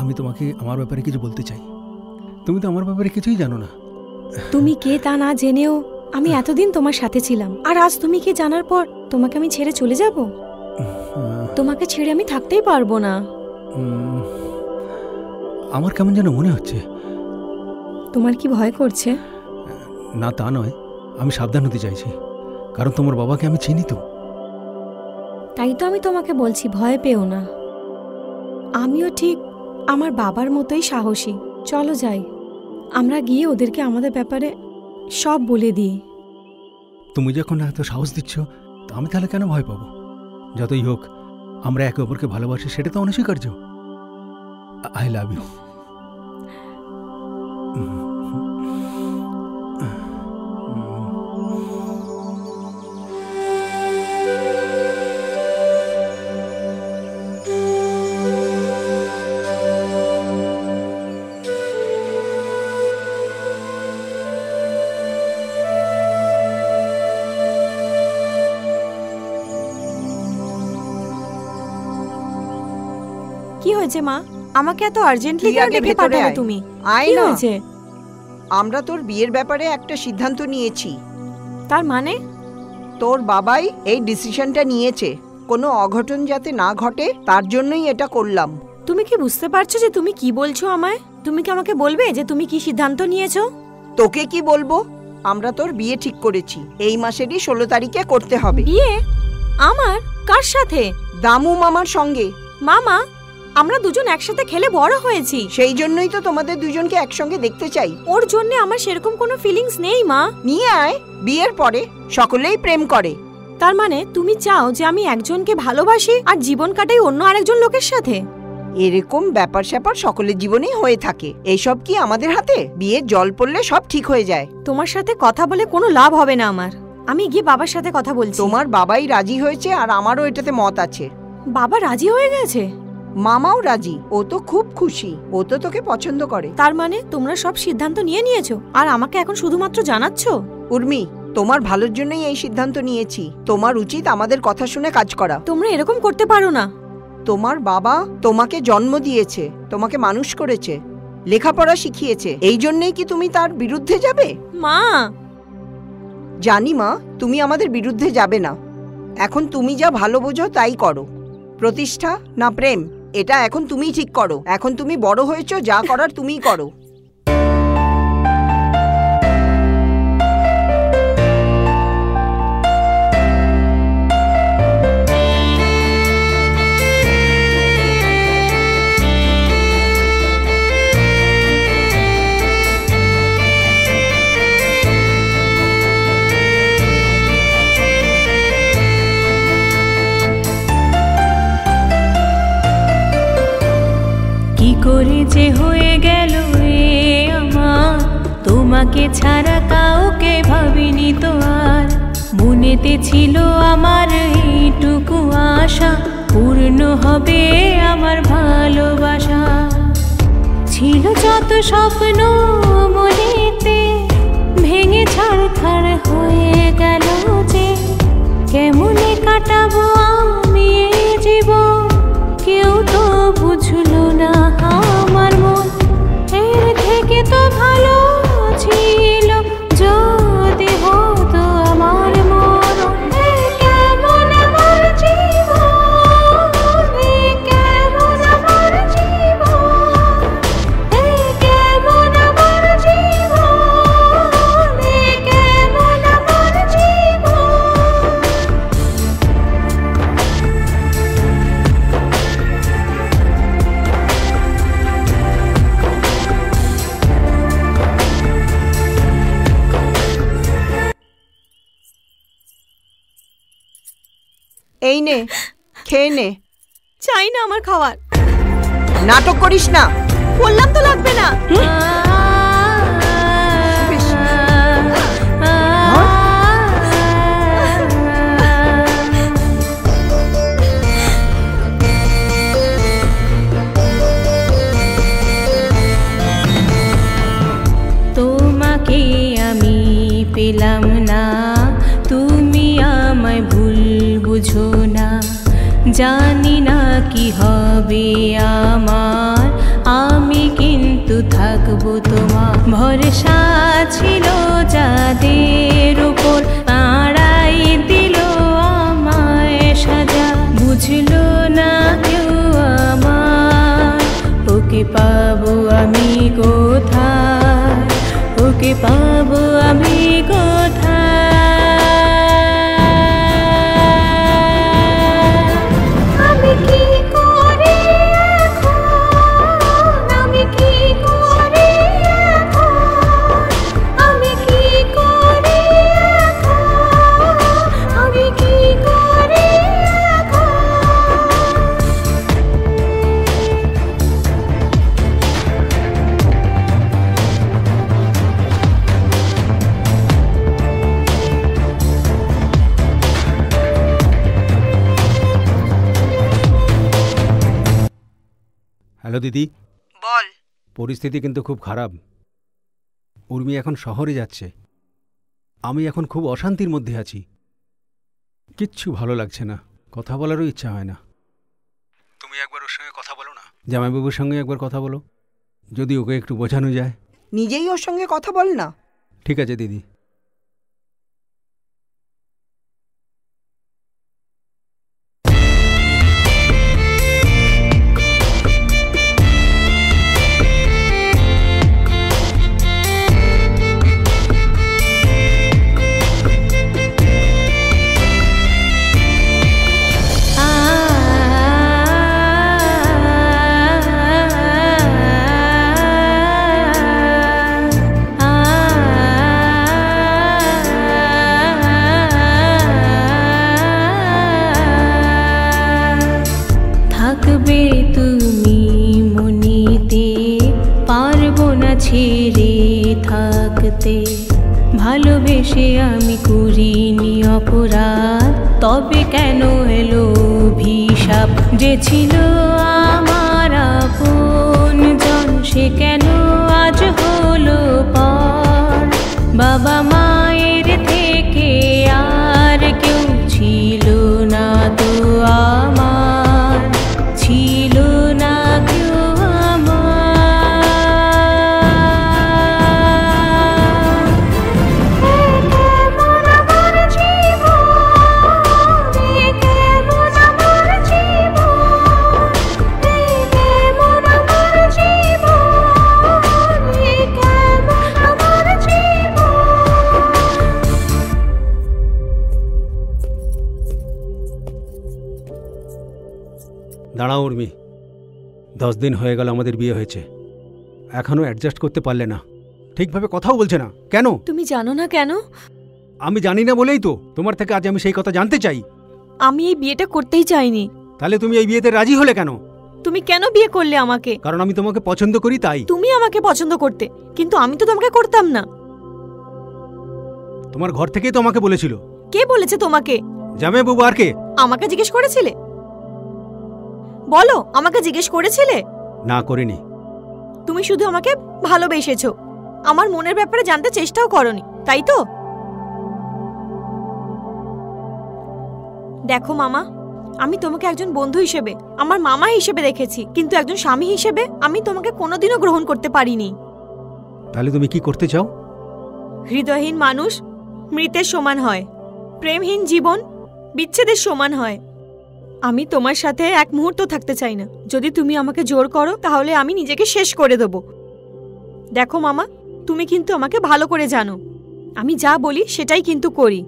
আমি তোমাকে আমার ব্যাপারে কিছু বলতে চাই। তুমি তো আমার ব্যাপারে কিছুই জানো না। তুমি কে তা না জেনেও আমি এতদিন তোমার সাথে ছিলাম, আর আজ তুমি কে জানার পর তোমাকে আমি ছেড়ে চলে যাব? তোমাকে ছেড়ে আমি থাকতেই পারবো না। আমার কেমন যেন মনে হচ্ছে। তোমার কি ভয় করছে? না তা নয়, আমি সাবধান হতে চাইছি, কারণ তোমার বাবাকে আমি চিনি তো। তাই তো আমি তোমাকে বলছি, ভয় পেও না। আমিও ঠিক আমার বাবার মতোই সাহসী। চলো যাই, আমরা গিয়ে ওদেরকে আমাদের ব্যাপারে সব বলে দিই। তুমি যখন এত সাহস দিচ্ছ, তো আমি তাহলে কেন ভয় পাবো? যতই হোক আমরা একে অপরকে ভালোবাসি, সেটা তো অনস্বীকার্য। I love you. কি হয়েছে মা? আমাকে এত আর্জেন্টলি কেন ডেকে পাঠালে তুমি? আয় কি না। হয়েছে? আমরা তোর বিয়ের ব্যাপারে একটা সিদ্ধান্ত নিয়েছি। তার মানে? তোর বাবাই এই ডিসিশনটা নিয়েছে, কোনো অঘটন যাতে না ঘটে, তার জন্যই এটা করলাম। তুমি কি বুঝতে পারছো যে তুমি কি বলছো আমায়? তুমি কি আমাকে বলবে যে তুমি কি সিদ্ধান্ত নিয়েছো? তোকে কি বলবো? আমরা তোর বিয়ে ঠিক করেছি, এই মাসেরই 16 তারিখে করতে হবে। বিয়ে? আমার? কার সাথে? দামু মামার সঙ্গে। মামা, আমরা দুজন একসাথে খেলে বড় হয়েছি। সেই জন্যই তো তোমাদের দুজনকে একসঙ্গে দেখতে চাই। ওর জন্য আমার সেরকম কোনো ফিলিংস নেই মা। নিয়ে আয়, বিয়ের পরে সকলেই প্রেম করে। তার মানে তুমি চাও যে আমি একজনকে ভালোবাসি আর জীবন কাটাই অন্য আরেকজন লোকের সাথে? এরকম ব্যাপার স্যাপার সকলের জীবনেই হয়ে থাকে। এইসব কি আমাদের হাতে? বিয়ের জল পড়লে সব ঠিক হয়ে যায়। তোমার সাথে কথা বলে কোনো লাভ হবে না আমার। আমি গিয়ে বাবার সাথে কথা বলছি। তোমার বাবাই রাজি হয়েছে আর আমারও এটাতে মত আছে। বাবা রাজি হয়ে গেছে? মামাও রাজি, ও তো খুব খুশি, ও তো তোকে পছন্দ করে। তার মানে তোমরা সব সিদ্ধান্ত নিয়ে নিয়েছো আর আমাকে এখন শুধুমাত্র জানাচ্ছো? উর্মি, তোমার ভালোর জন্যই এই সিদ্ধান্ত নিয়েছি। তোমার উচিত আমাদের কথা শুনে কাজ করা। তোমরা এরকম করতে পারো না। তোমার বাবা তোমাকে জন্ম দিয়েছে, তোমাকে মানুষ করেছে, লেখাপড়া শিখিয়েছে, এই জন্যই কি তুমি তার বিরুদ্ধে যাবে? মা, জানি মা, তুমি আমাদের বিরুদ্ধে যাবে না। এখন তুমি যা ভালো বোঝো তাই করো। প্রতিষ্ঠা না প্রেম, এটা এখন তুমিই ঠিক করো। এখন তুমি বড় হয়েছো, যা করার তুমিই করো। করে যে হয়ে গেল এ আমার, তোমাকে ছাড়া কাউকে ভাবিনি তো আর। মনেতে ছিল আমার এইটুকু আশা, পূর্ণ হবে আমার ভালোবাসা। ছিল যত স্বপ্ন মনেতে, ভেঙে ছাড়খাড় হয়ে গেল যে। কেমনে কাটাবো আমি এই জীবন, কেউ তো বুঝলো না আমার মন। এর থেকে তো ভালো ছিল যদি হতো আমার মরণ। কেমন আমার জীবন, কেমন আমার জীবন, কেমন আমার জীবন, কেমন আমার জীবন। এই নে, খেয়ে নে। চাই না আমার খাবার। নাটক করিস না। বললাম তো লাগবে না। তোমাকে আমি পেলাম না, তুমি আমায় ভুল বুঝো না। জানি না কি হবে আমার, আমি কিন্তু থাকবো তোমার। ভরসা ছিল যাদের উপর, তারাই দিল আমায় সাজা। বুঝলো না কেউ আমার, ওকে পাবো আমি কোথায়, ওকে পাবো আমি হ্যালো দিদি। বল। পরিস্থিতি কিন্তু খুব খারাপ। উর্মি এখন শহরে যাচ্ছে, আমি এখন খুব অশান্তির মধ্যে আছি, কিচ্ছু ভালো লাগছে না, কথা বলারও ইচ্ছা হয় না। তুমি একবার ওর সঙ্গে কথা বলো না, জামাইবাবুর সঙ্গে একবার কথা বলো, যদি ওকে একটু বোঝানো যায়। নিজেই ওর সঙ্গে কথা বল না। ঠিক আছে দিদি। ভালোবেসে আমি করিনি অপরাধ, তবে কেন এলো অভিশাপ? যে ছিল আমার আপন জন, সে কেন আজ হলো পর? বাবা মায়ের থেকে আর কেউ ছিল না তো আমার, ছিল না কেউ দাঁড়াও উর্মি, 10 দিন হয়ে গেল আমাদের বিয়ে হয়েছে, এখনো অ্যাডজাস্ট করতে পারলে না, ঠিকভাবে কথাও বলছে না কেন? তুমি জানো না কেন? আমি জানি না বলেই তো তোমার থেকে আজ আমি সেই কথা জানতে চাই। আমি এই বিয়েটা করতেই চাইনি। তাহলে তুমি এই বিয়েতে রাজি হলে কেন? তুমি কেন বিয়ে করলে আমাকে? কারণ আমি তোমাকে পছন্দ করি তাই। তুমি আমাকে পছন্দ করতে, কিন্তু আমি তো তোমাকে করতাম না। তোমার ঘর থেকেই তো আমাকে বলেছিল। কে বলেছে তোমাকে? জামাইবাবু। আর কে? আমাকে জিজ্ঞেস করেছিলে? বলো, আমাকে জিজ্ঞেস করেছিলে? না, করিনি। তুমি শুধু আমাকে ভালোবেসেছো, আমার মনের ব্যাপারে জানতে চেষ্টাও করনি, তাই তো? দেখো মামা, আমি তোমাকে একজন বন্ধু হিসেবে, আমার মামা হিসেবে দেখেছি, কিন্তু একজন স্বামী হিসেবে আমি তোমাকে কোনোদিনও গ্রহণ করতে পারিনি। তাহলে তুমি কি করতে চাও? হৃদয়হীন মানুষ মৃতের সমান হয়, প্রেমহীন জীবন বিচ্ছেদের সমান হয়। আমি তোমার সাথে এক মুহূর্ত থাকতে চাই না। যদি তুমি আমাকে জোর করো তাহলে আমি নিজেকে শেষ করে দেব। দেখো মামা, তুমি কিন্তু আমাকে ভালো করে জানো, আমি যা বলি সেটাই কিন্তু করি,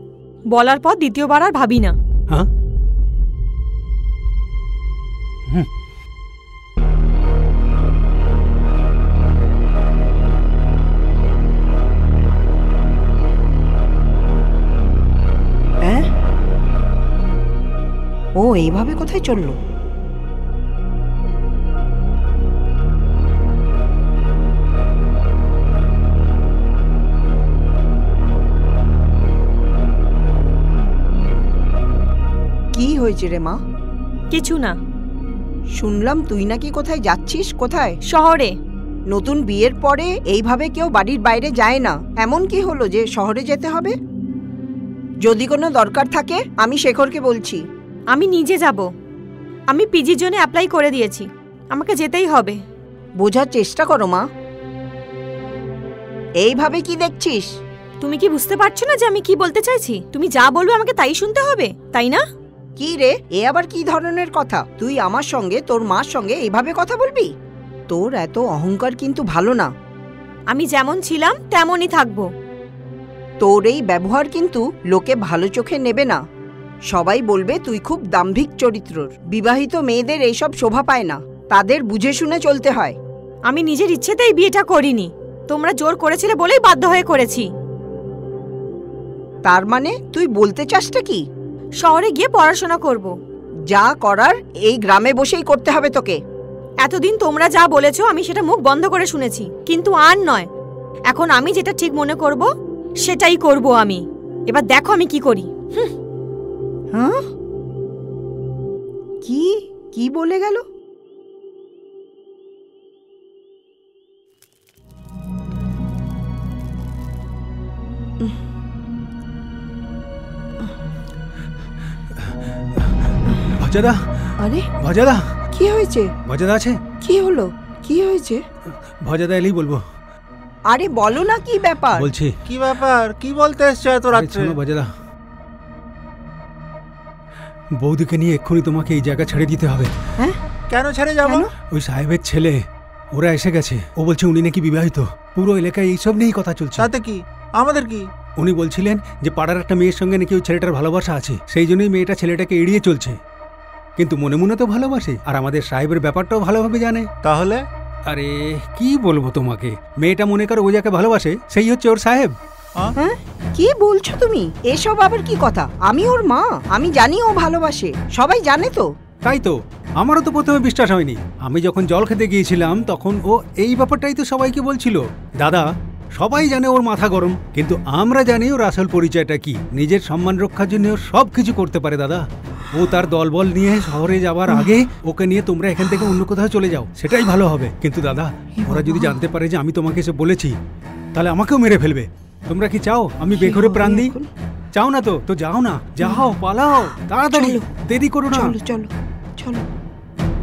বলার পর দ্বিতীয়বার আর ভাবি না। হ্যাঁ? ও এইভাবে কোথায় চললো? কি হয়েছে রে মা? কিছু না। শুনলাম তুই নাকি কোথায় যাচ্ছিস। কোথায়? শহরে। নতুন বিয়ের পরে এইভাবে কেউ বাড়ির বাইরে যায় না। এমন কি হলো যে শহরে যেতে হবে? যদি কোনো দরকার থাকে আমি শেখরকে বলছি। আমি নিজে যাব। আমি পিজির জন্য অ্যাপ্লাই করে দিয়েছি, আমাকে যেতেই হবে। বোঝার চেষ্টা করো মা, এইভাবে কি দেখছিস? তুমি কি বুঝতে পারছো না যে আমি কি বলতে চাইছি? তুমি যা বলবে আমাকে তাই শুনতে হবে, তাই না? কি রে, এ আবার কি ধরনের কথা? তুই আমার সঙ্গে তোর মার সঙ্গে এইভাবে কথা বলবি? তোর এত অহংকার কিন্তু ভালো না। আমি যেমন ছিলাম তেমনই থাকবো। তোর এই ব্যবহার কিন্তু লোকে ভালো চোখে নেবে না। সবাই বলবে তুই খুব দাম্ভিক চরিত্রর। বিবাহিত মেয়েদের এইসব শোভা পায় না, তাদের বুঝে শুনে চলতে হয়। আমি নিজের ইচ্ছেতেই বিয়েটা করিনি, তোমরা জোর করেছিলে বলেই বাধ্য হয়ে করেছি। তার মানে তুই বলতে চাসটা কি? শহরে গিয়ে পড়াশোনা করব। যা করার এই গ্রামে বসেই করতে হবে তোকে। এতদিন তোমরা যা বলেছো আমি সেটা মুখ বন্ধ করে শুনেছি, কিন্তু আর নয়। এখন আমি যেটা ঠিক মনে করব সেটাই করব আমি। এবার দেখো আমি কি করি। হ্যাঁ? কি কি বলে গেল? ভজাদা, আরে ভজাদা, কি হয়েছে? ভজাদা আছে? কি হলো? কি হয়েছে? ভজাদা এলেই বলবো। আরে বলো না কি ব্যাপার? বলছি। কি ব্যাপার? কি বলতে এসছো এত রাত্রে? শোনো ভজাদা, বৌদিকে নিয়ে এক্ষুনি তোমাকে এই জায়গা ছেড়ে দিতে হবে। হ্যাঁ? কেন ছেড়ে যাবো? ওই সাহেবের ছেলে, ওরা এসে গেছে। ও বলছে উনি নাকি বিবাহিত। পুরো এলাকায় এইসব নিয়েই কথা চলছে। তাতে কি? আমাদের কি? উনি বলছিলেন যে পাড়ার একটা মেয়ের সঙ্গে নাকি ওই ছেলেটার ভালোবাসা আছে, সেই জন্যই মেয়েটা ছেলেটাকে এড়িয়ে চলছে। কিন্তু মনে মনে তো ভালোবাসে, আর আমাদের সাহেবের ব্যাপারটাও ভালোভাবে জানে। তাহলে? আরে কি বলবো তোমাকে, মেয়েটা মনে করো ও যাকে ভালোবাসে সেই হচ্ছে ওর সাহেব। হ্যাঁ? কি বলছো তুমি? এসব আবার কি কথা? আমি ওর মা, আমি জানি ও ভালোবাসে, সবাই জানে তো। তাই তো, আমারও তো প্রথমে বিশ্বাস হয়নি। আমি যখন জল খেতে গিয়েছিলাম তখন ও এই ব্যাপারটাই তো সবাইকে বলছিল। দাদা, সবাই জানে ওর মাথা গরম, কিন্তু আমরা জানি ওর আসল পরিচয়টা কি। নিজের সম্মান রক্ষার জন্য ও সব কিছু করতে পারে দাদা। ও তার দলবল নিয়ে শহরে যাওয়ার আগে ওকে নিয়ে তোমরা এখান থেকে অন্য কোথাও চলে যাও, সেটাই ভালো হবে। কিন্তু দাদা, ওরা যদি জানতে পারে যে আমি তোমাকে এসে বলেছি, তাহলে আমাকেও মেরে ফেলবে। তোমরা কি চাও আমি বেঘরে প্রাণ দিই? চাও না তো? তো যাও না, যাও, পালাও তাড়াতাড়ি, দেরি করো না। চলো চলো চলো।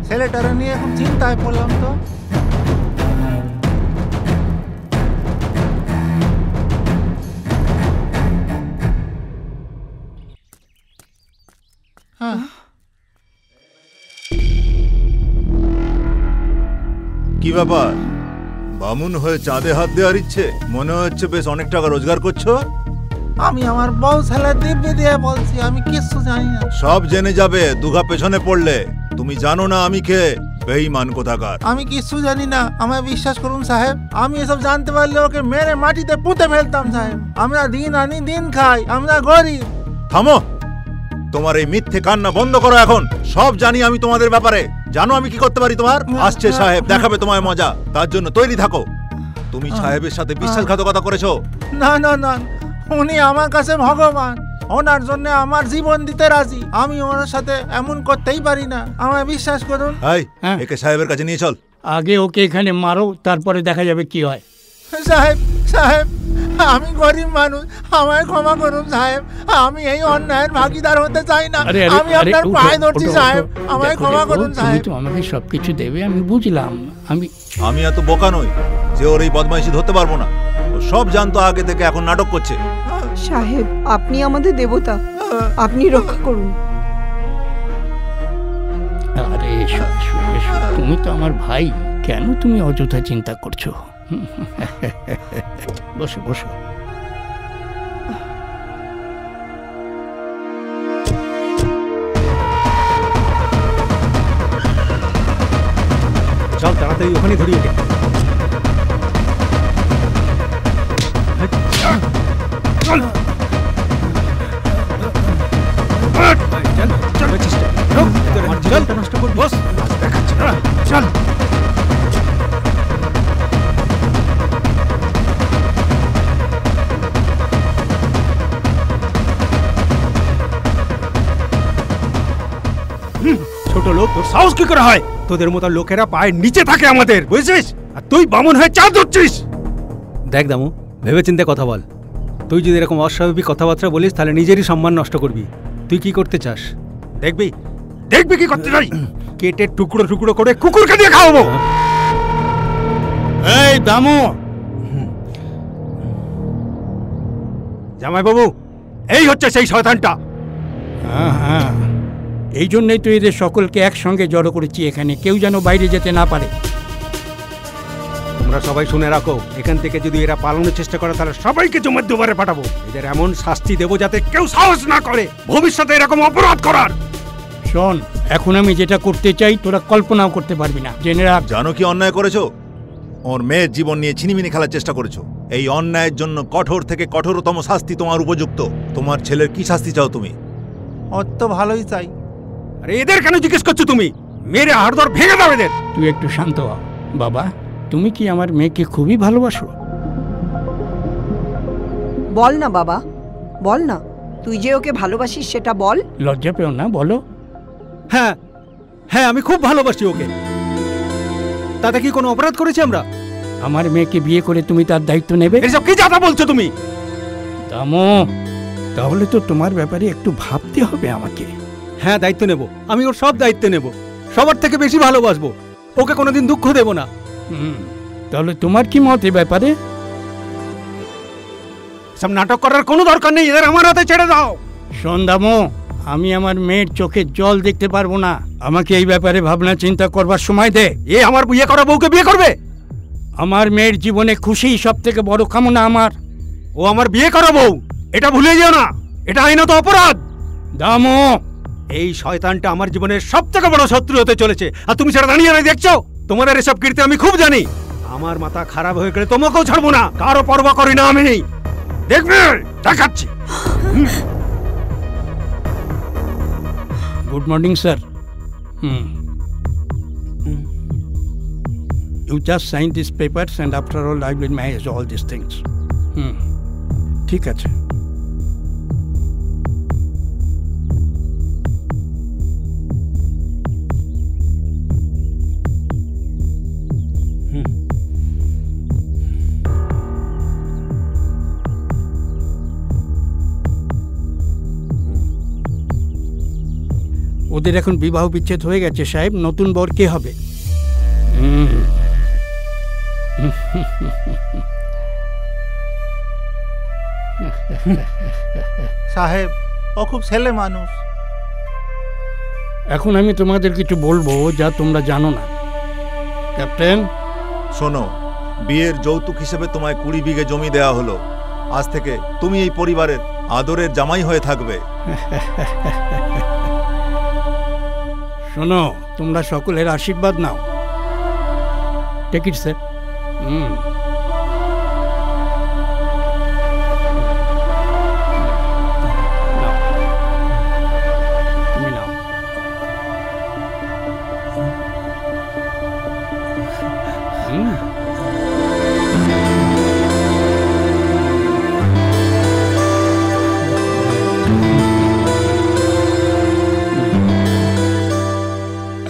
ছেলেটারে নিয়ে এখন চিন্তায় পড়লাম তো। কি ব্যাপার, বামুন হয়ে চাঁদে হাত দেওয়ার ইচ্ছে? মনে হচ্ছে বেশ অনেক টাকা রোজগার করছো। আমি আমার বউ ছেলে দিব্যি দিয়ে বলছি, আমি কিচ্ছু জানি না। সব জেনে যাবে দুঘা পেছনে পড়লে। তুমি জানো না আমি কে? বেঈমান কোথাকার। আমি কিচ্ছু জানি না, আমায় বিশ্বাস করুন সাহেব। আমি এসব জানতে পারলে ওকে মেরে মাটিতে পুঁতে ফেলতাম সাহেব। আমরা দিন আনি দিন খাই, আমরা গরিব। থামো, তোমার এই মিথ্যে কান্না বন্ধ করো এখন। সব জানি আমি তোমাদের ব্যাপারে। জানো আমি কি করতে পারি তোমার? আসছে সাহেব, দেখাবে তোমায় মজা, তার জন্য তৈরি থাকো। তুমি সাহেবের সাথে বিশ্বাসঘাতকতা করেছো। না না না, উনি আমার কাছে ভগবান, ওনার জন্য আমার জীবন দিতে রাজি। আমি ওনার সাথে এমন করতেই পারি না, আমায় বিশ্বাস করুন। এই, একে সাহেবের কাছে নিয়ে চল। আগে ওকে এখানে মারো, তারপরে দেখা যাবে কি হয়। সাহেব সাহেব, আমি গরিব মানুষ, আমায় ক্ষমা করুন সাহেব। আমি এই অন্যায়ের ভাগিদার হতে চাই না। আমি আপনার পায়ে ধরছি সাহেব, আমায় ক্ষমা করুন সাহেব। তুমি তো আমাকে সবকিছু দেবে, আমি বুঝলাম। আমি এত বোকা নই যে ওর এই বদমাইশি ধরতে পারবো না। ও সব জানতো আগে থেকে, এখন নাটক করছে। সাহেব, আপনি আমাদের দেবতা, আপনি রক্ষা করুন। আরে এসো এসো এসো, তুমি তো আমার ভাই, কেন তুমি অযথা চিন্তা করছো? বসো বসো। চল তাড়াতাড়ি ওখানে ধরি ওকে। চল নষ্ট করবি, চল। ছোট লোক, তোর সাহস কি করে হয়? তোদের মতো লোকেরা পায়ের নিচে থাকে আমাদের, বুঝছিস? আর তুই বামুন হয়ে চা ধরছিস। দেখ দামু, ভেবে চিন্তে কথা বল। তুই যদি এরকম অস্বাভাবিক কথাবার্তা বলিস তাহলে নিজেরই সম্মান নষ্ট করবি। তুই কি করতে চাস? দেখবি দেখবি কি করতে চাই? কেটে টুকরো টুকরো করে কুকুরকে দিয়ে খাওয়াবো। এই দামু, জামাই বাবু, এই হচ্ছে সেই শয়তানটা। হ্যাঁ হ্যাঁ, এই জন্যই তো এদের সকলকে একসঙ্গে জড়ো করেছি এখানে, কেউ যেন বাইরে যেতে না পারে। তোমরা সবাই শুনে রাখো, এখান থেকে যদি এরা পালানোর চেষ্টা করে তাহলে সবাইকে জমার দুবারে পাঠাবো। এদের এমন শাস্তি দেবো যাতে কেউ সাহস না করে ভবিষ্যতে এরকম অপরাধ করার। শোন, এখন আমি যেটা করতে চাই তোরা কল্পনাও করতে পারবি না, জেনে রাখ। জানো কি অন্যায় করেছো? ওর মেয়ের জীবন নিয়ে ছিনিমিনি খেলার চেষ্টা করেছো। এই অন্যায়ের জন্য কঠোর থেকে কঠোরতম শাস্তি তোমার উপযুক্ত। তোমার ছেলের কি শাস্তি চাও তুমি? ওর তো ভালোই চাই। আরে এদের কেন জিজ্ঞেস করছো তুমি? মেরে হাড়দর ভেঙে দাও এদের। তুই একটু শান্ত হ। বাবা, তুমি কি আমার মেয়েকে খুবই ভালোবাসো? বল না বাবা, বল না, তুই যে ওকে ভালোবাসিস সেটা বল। লজ্জা পেও না, বলো। হ্যাঁ হ্যাঁ, আমি খুব ভালোবাসি ওকে। তাতে কি কোনো অপরাধ করেছি আমরা? আমার মেয়েকে বিয়ে করে তুমি তার দায়িত্ব নেবে? এসব কি কথা বলছো তুমি? দামো, তাহলে তো তোমার ব্যাপারে একটু ভাবতে হবে আমাকে। হ্যাঁ, দায়িত্ব নেব। আমি ওর সব দায়িত্ব নেব, সবার থেকে বেশি ভালোবাসবো, ওকে কোনোদিন দুঃখ দেব না। তাহলে তোমার কি মত এ ব্যাপারে? সব নাটক করার কোনো দরকার নেই, এদের আমার হাতে ছেড়ে দাও। শোন দামো, আমি আমার মেয়ের চোখের জল দেখতে পারবো না। আমাকে এই ব্যাপারে ভাবনা চিন্তা করবার সময় দে। এ আমার বিয়ে করা বউকে বিয়ে করবে? আমার মেয়ের জীবনে খুশি সব থেকে বড় কামনা আমার। ও আমার বিয়ে করা বউ, এটা ভুলে যেও না, এটা আইনত অপরাধ। দামো, এই শয়তানটা আমার জীবনের সব থেকে বড় শত্রু হতে চলেছে, আর তুমি সেটা দাঁড়িয়ে নাই দেখছো? তোমাদের এসব কীর্তি আমি খুব জানি। আমার মাথা খারাপ হয়ে গেলে তোমাকেও ছাড়বো না, কারো পরোয়া করি না আমি। দেখবে, দেখাচ্ছি। Good morning sir. You just sign these papers and after all I will manage all these things. ঠিক আছে। ওদের এখন বিবাহ বিচ্ছেদ হয়ে গেছে সাহেব, নতুন বর কে হবে? সাহেব, ও খুব ছেলে মানুষ। এখন আমি তোমাদের কিছু বলবো যা তোমরা জানো না। ক্যাপ্টেন, শোনো, বিয়ের যৌতুক হিসেবে তোমায় 20 বিঘে জমি দেওয়া হলো। আজ থেকে তুমি এই পরিবারের আদরের জামাই হয়ে থাকবে। শোনো, তোমরা সকলের আশীর্বাদ নাও। Take it sir. তুমি নাও।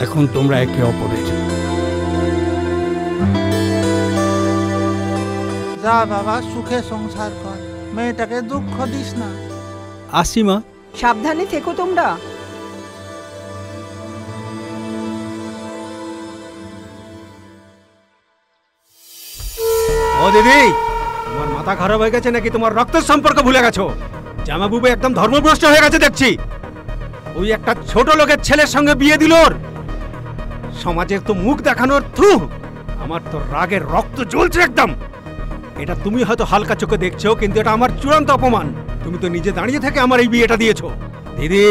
এখন তোমরা একে অপরের। যা বাবা, সুখে সংসার কর, মেয়েটাকে দুঃখ দিস না। আসছি মা। সাবধানে থেকো তোমরা। ও দিদি, তোমার মাথা খারাপ হয়ে গেছে নাকি তোমার রক্তের সম্পর্ক ভুলে গেছো? জামাবুবু একদম ধর্মভ্রষ্ট হয়ে গেছে দেখছি। ওই একটা ছোট লোকের ছেলের সঙ্গে বিয়ে দিল ওর। সমাজের তো মুখ দেখানোর থু, আমার তো রাগের রক্ত জ্বলছে একদম। এটা তুমি হয়তো হালকা চোখে দেখছো, কিন্তু এটা আমার চূড়ান্ত অপমান। তুমি তো নিজে দাঁড়িয়ে থেকে আমার এই বিয়েটা দিয়েছো। দিদি,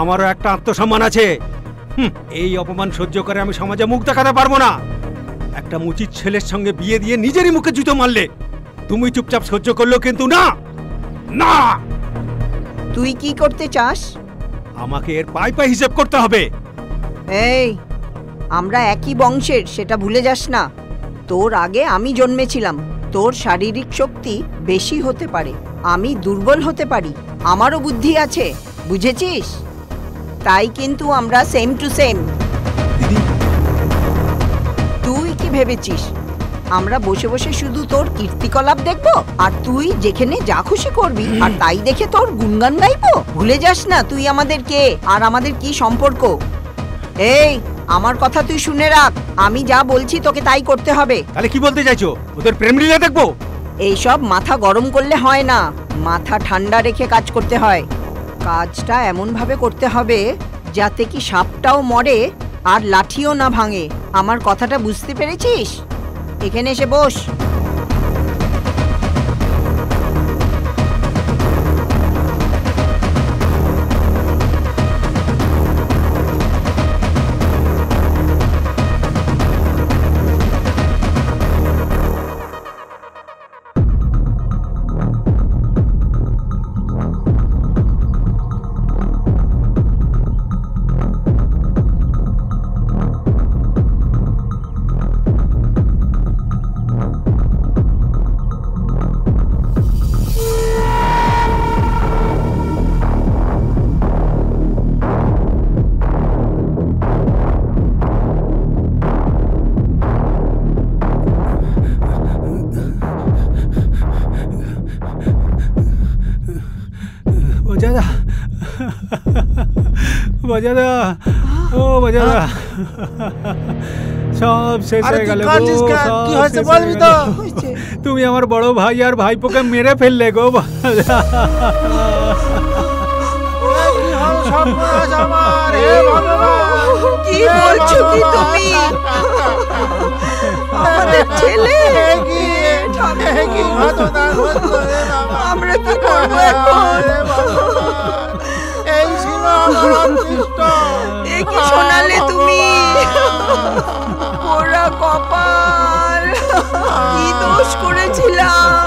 আমারও একটা আত্মসম্মান আছে। এই অপমান সহ্য করে আমি সমাজে মুখ দেখাতে পারবো না। একটা মুচির ছেলের সঙ্গে বিয়ে দিয়ে নিজেরই মুখে জুতো মারলে, তুমি চুপচাপ সহ্য করলো, কিন্তু না না। তুই কি করতে চাস? আমাকে এর পাই পাই হিসেব করতে হবে। এই, আমরা একই বংশের, সেটা ভুলে যাস না। তোর আগে আমি জন্মেছিলাম। তোর শারীরিক শক্তি বেশি হতে পারে, আমি দুর্বল হতে পারি, আমারও বুদ্ধি আছে, বুঝেছিস? তাই কিন্তু আমরা সেম টু সেম। তুই কি ভেবেছিস আমরা বসে বসে শুধু তোর কীর্তিকলাপ দেখবো আর তুই যেখানে যা খুশি করবি আর তাই দেখে তোর গুণগান গাইবো? ভুলে যাস না তুই আমাদের কে আর আমাদের কি সম্পর্ক। এই, আমার কথা তুই শুনে রাখ, আমি যা বলছি তোকে তাই করতে হবে। তাহলে কি বলতে চাইছো? ওদের প্রেম লীলা দেখবো? এইসব মাথা গরম করলে হয় না, মাথা ঠান্ডা রেখে কাজ করতে হয়। কাজটা এমন ভাবে করতে হবে যাতে কি সাপটাও মরে আর লাঠিও না ভাঙে। আমার কথাটা বুঝতে পেরেছিস? এখানে এসে বস। বাজাদা, ও বাজাদা, সব শেষ হয়ে গেল গো, কি হয়েছে বলবি তো? তুমি আমার বড় ভাই আর ভাইপোকে মেরে ফেললে গো বাজাদা। কি বলছো কি তুমি? আমাদের ছেলে, আমরা কি করবো এখন? এ কি শোনালে তুমি? ওরা কপাল, কি দোষ করেছিলাম?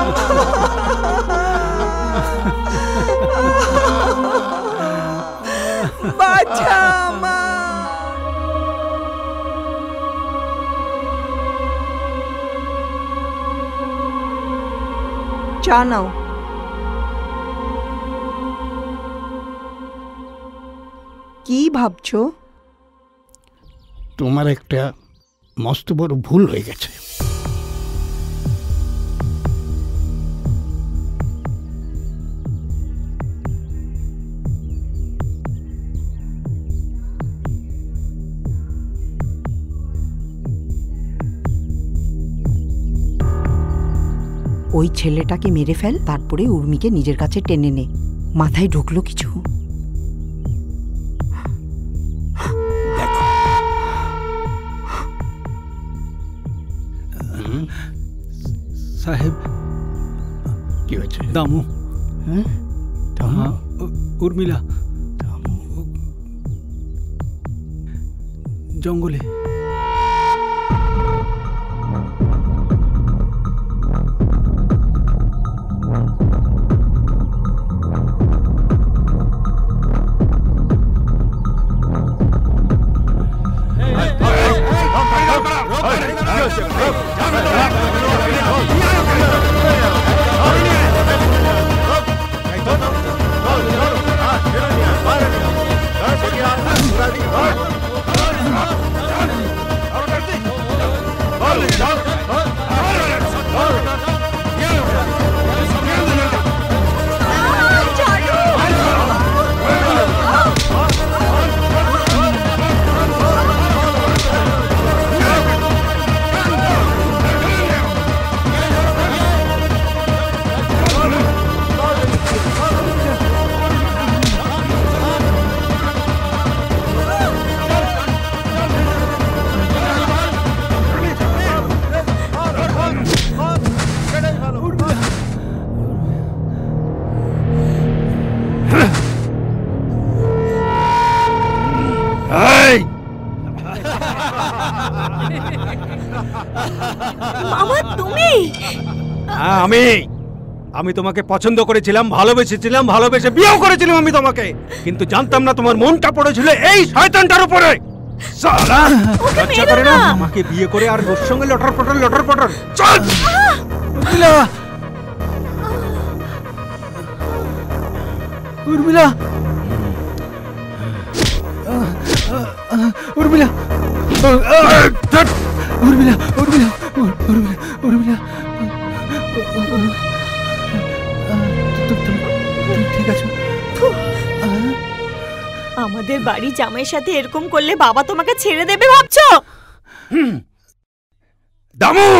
বাছা আমার। চা নাও। কি ভাবছো? তোমার একটা মস্ত বড় ভুল হয়ে গেছে। ওই ছেলেটাকে মেরে ফেল, তারপরে উর্মিকে নিজের কাছে টেনে নে। মাথায় ঢুকলো কিছু? দেখো, সাহেব কি হয়েছে? দামু, হ্যাঁ, উর্মিলা জঙ্গলে। মামা তুমি? হ্যাঁ আমি তোমাকে পছন্দ করেছিলাম, ভালোবেসেছিলাম, ভালোবেসে বিয়েও করেছিলাম আমি তোমাকে, কিন্তু জানতাম না তোমার মনটা পড়েছিল এই শয়তানটার উপরে। সালা লজ্জা করে না আমাকে বিয়ে করে আর ওর সঙ্গে লটর পটর। চল উর্মিলা, উর্মিলা, উর্মিলা, উর্মিলা, উর্মিলা, উর্মিলা, ঠিক আছে? আমাদের বাড়ি জামাইয়ের সাথে এরকম করলে বাবা তোমাকে ছেড়ে দেবে ভাবছো? দামু,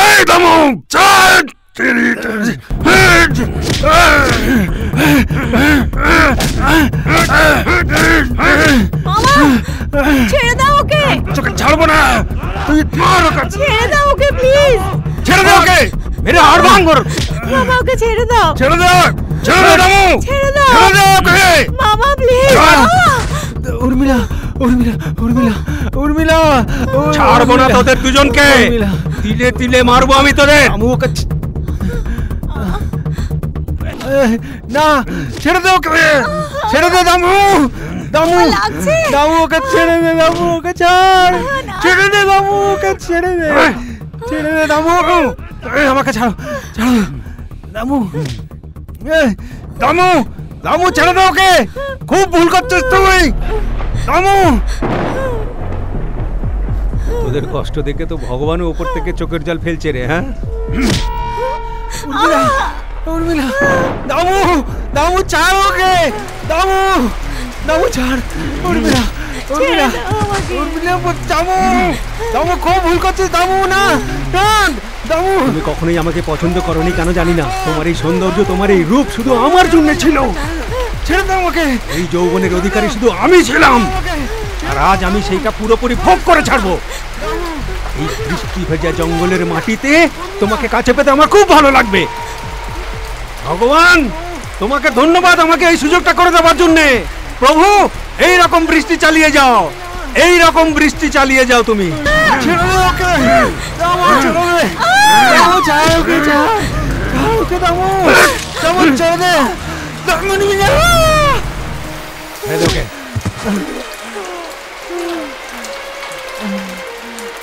এই দামু, চল। মামা ছেড়ে দাও ওকে। তোকে ছাড়বো না, তুই মার ওকে। ছেড়ে দাও ওকে প্লিজ। ছেড়ে দে ওকে, মেরে হাড় ভাঙ কর। মামা ওকে ছেড়ে দাও। ছেড়ে দে, ছেড়ে দে দামু, ছেড়ে দাও। ছেড়ে দে ওকে। মামা প্লিজ। উর্মিলা, উর্মিলা, উর্মিলা, উর্মিলা, ছাড়বো না তোদের দুজনকে, তিলে তিলে মারবো আমি তোদের। আমি ওকে না, ছেড়ে দে ওকে, ছেড়ে দে দামু, দামু, দামু ওকে ছেড়ে দে, দামু ওকে ছাড়, ছেড়ে দে দামু ওকে ছেড়ে দে, ছেড়ে দে দামু, আমাকে ছাড়ো, ছাড়ো দামু, দামু, দামু ছেড়ে দে ওকে, খুব ভুল করছিস তুই দামু। তোদের কষ্ট দেখে তো ভগবানও উপর থেকে চোখের জল ফেলছে রে। হ্যাঁ উর্মিলা, উর্মিলা, দামু, দামু ছাড় ওকে, দামু, দামু ছাড়, উর্মিলা, উর্মিলা, উর্মিলা, দামু, দামু খুব ভুল করছিস, দামু না, দামু। তুমি কখনোই আমাকে পছন্দ করনি কেন জানি না, তোমার এই সৌন্দর্য, তোমার এই রূপ শুধু আমার জন্য ছিল। ছেড়ে দাও আমাকে। এই যৌবনের অধিকারী শুধু আমি ছিলাম, আর আজ আমি সেইটা পুরোপুরি ভোগ করে ছাড়বো। এই বৃষ্টি ভেজা জঙ্গলের মাটিতে তোমাকে কাছে পেতে আমার খুব ভালো লাগবে। ভগবান তোমাকে ধন্যবাদ আমাকে এই সুযোগটা করে দেওয়ার জন্য। প্রভু এই রকম বৃষ্টি চালিয়ে যাও, এই রকম বৃষ্টি চালিয়ে যাও তুমি। ছেড়ে দাও ওকে, দামু ছেড়ে দে, দামু ছাড় ওকে, ছাড় ওকে, দামু, দামু ছেড়ে দে, দামু নিয়ে যা, ছেড়ে দে ওকে।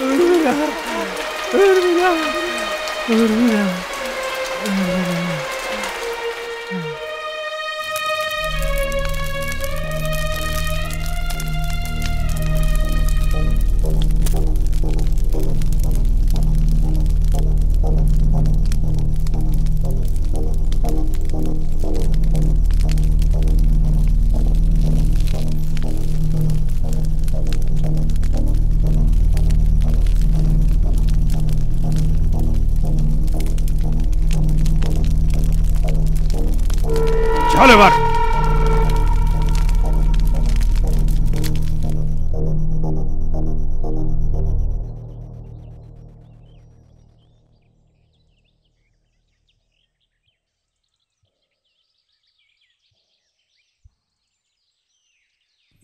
উর্মিলা, উর্মিলা, উর্মিলা, চল এবার।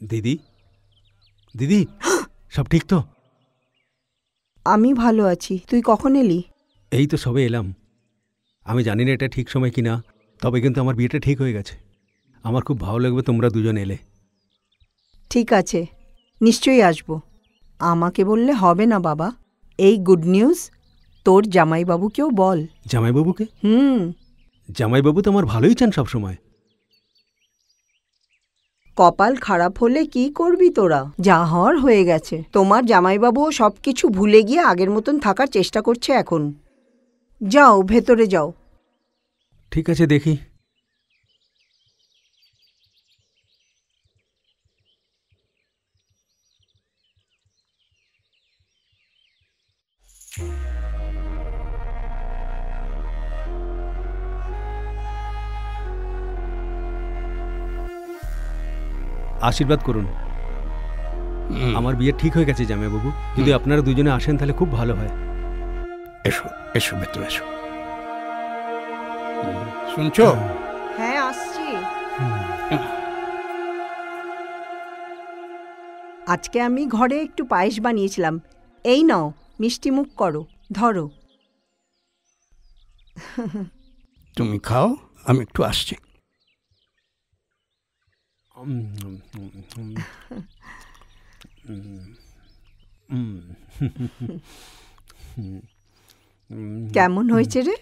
দিদি, দিদি, সব ঠিক তো? আমি ভালো আছি, তুই কখন এলি? এই তো সবে এলাম। আমি জানি না এটা ঠিক সময় কিনা, তবে কিন্তু আমার বিয়েটা ঠিক হয়ে গেছে। আমার খুব ভালো লাগবে তোমরা দুজন এলে। ঠিক আছে, নিশ্চয়ই আসবো। আমাকে বললে হবে না বাবা, এই গুড নিউজ তোর জামাইবাবুকেও বল। জামাইবাবুকে? জামাইবাবু তো আমার ভালোই চান সব সময়। কপাল খারাপ হলে কি করবি তোরা? যা হওয়ার হয়ে গেছে। তোমার জামাইবাবুও সবকিছু ভুলে গিয়ে আগের মতন থাকার চেষ্টা করছে এখন। যাও ভেতরে যাও। ঠিক আছে, দেখি। আশীর্বাদ করুন। আমার বিয়ে ঠিক হয়ে গেছে জামাইবাবু। যদি আপনারা দুজনে আসেন তাহলে খুব ভালো হয়। এসো, এসো ভেতরে এসো। শুনছো? হ্যাঁ আসছি। আজকে আমি ঘরে একটু পায়েস বানিয়েছিলাম, এই নাও মিষ্টি মুখ করো, ধরো। তুমি খাও, আমি একটু আসছি। কেমন হয়েছে রে?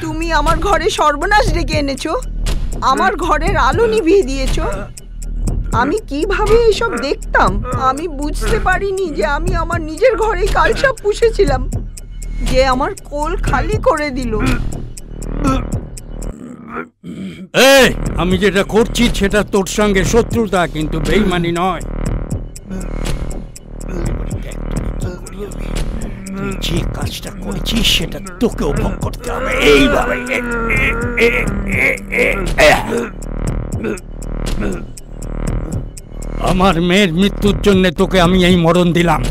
তুমি আমার ঘরে সর্বনাশ ডেকে এনেছো, আমার ঘরের আলো নিভিয়ে দিয়েছো। আমি কিভাবে এসব দেখতাম? আমি বুঝতে পারিনি যে আমি আমার নিজের ঘরেই কালসাপ পুষেছিলাম, যে আমার কোল খালি করে দিল। এই, আমি যেটা করছি সেটা তোর সঙ্গে শত্রুতা, কিন্তু বেইমানি নয়। তুই যে কাজটা করেছিস সেটা তোকেও ভোগ করতে হবে এইভাবে। আমার মেয়ের মৃত্যুর জন্য তোকে আমি এই মরণ দিলাম।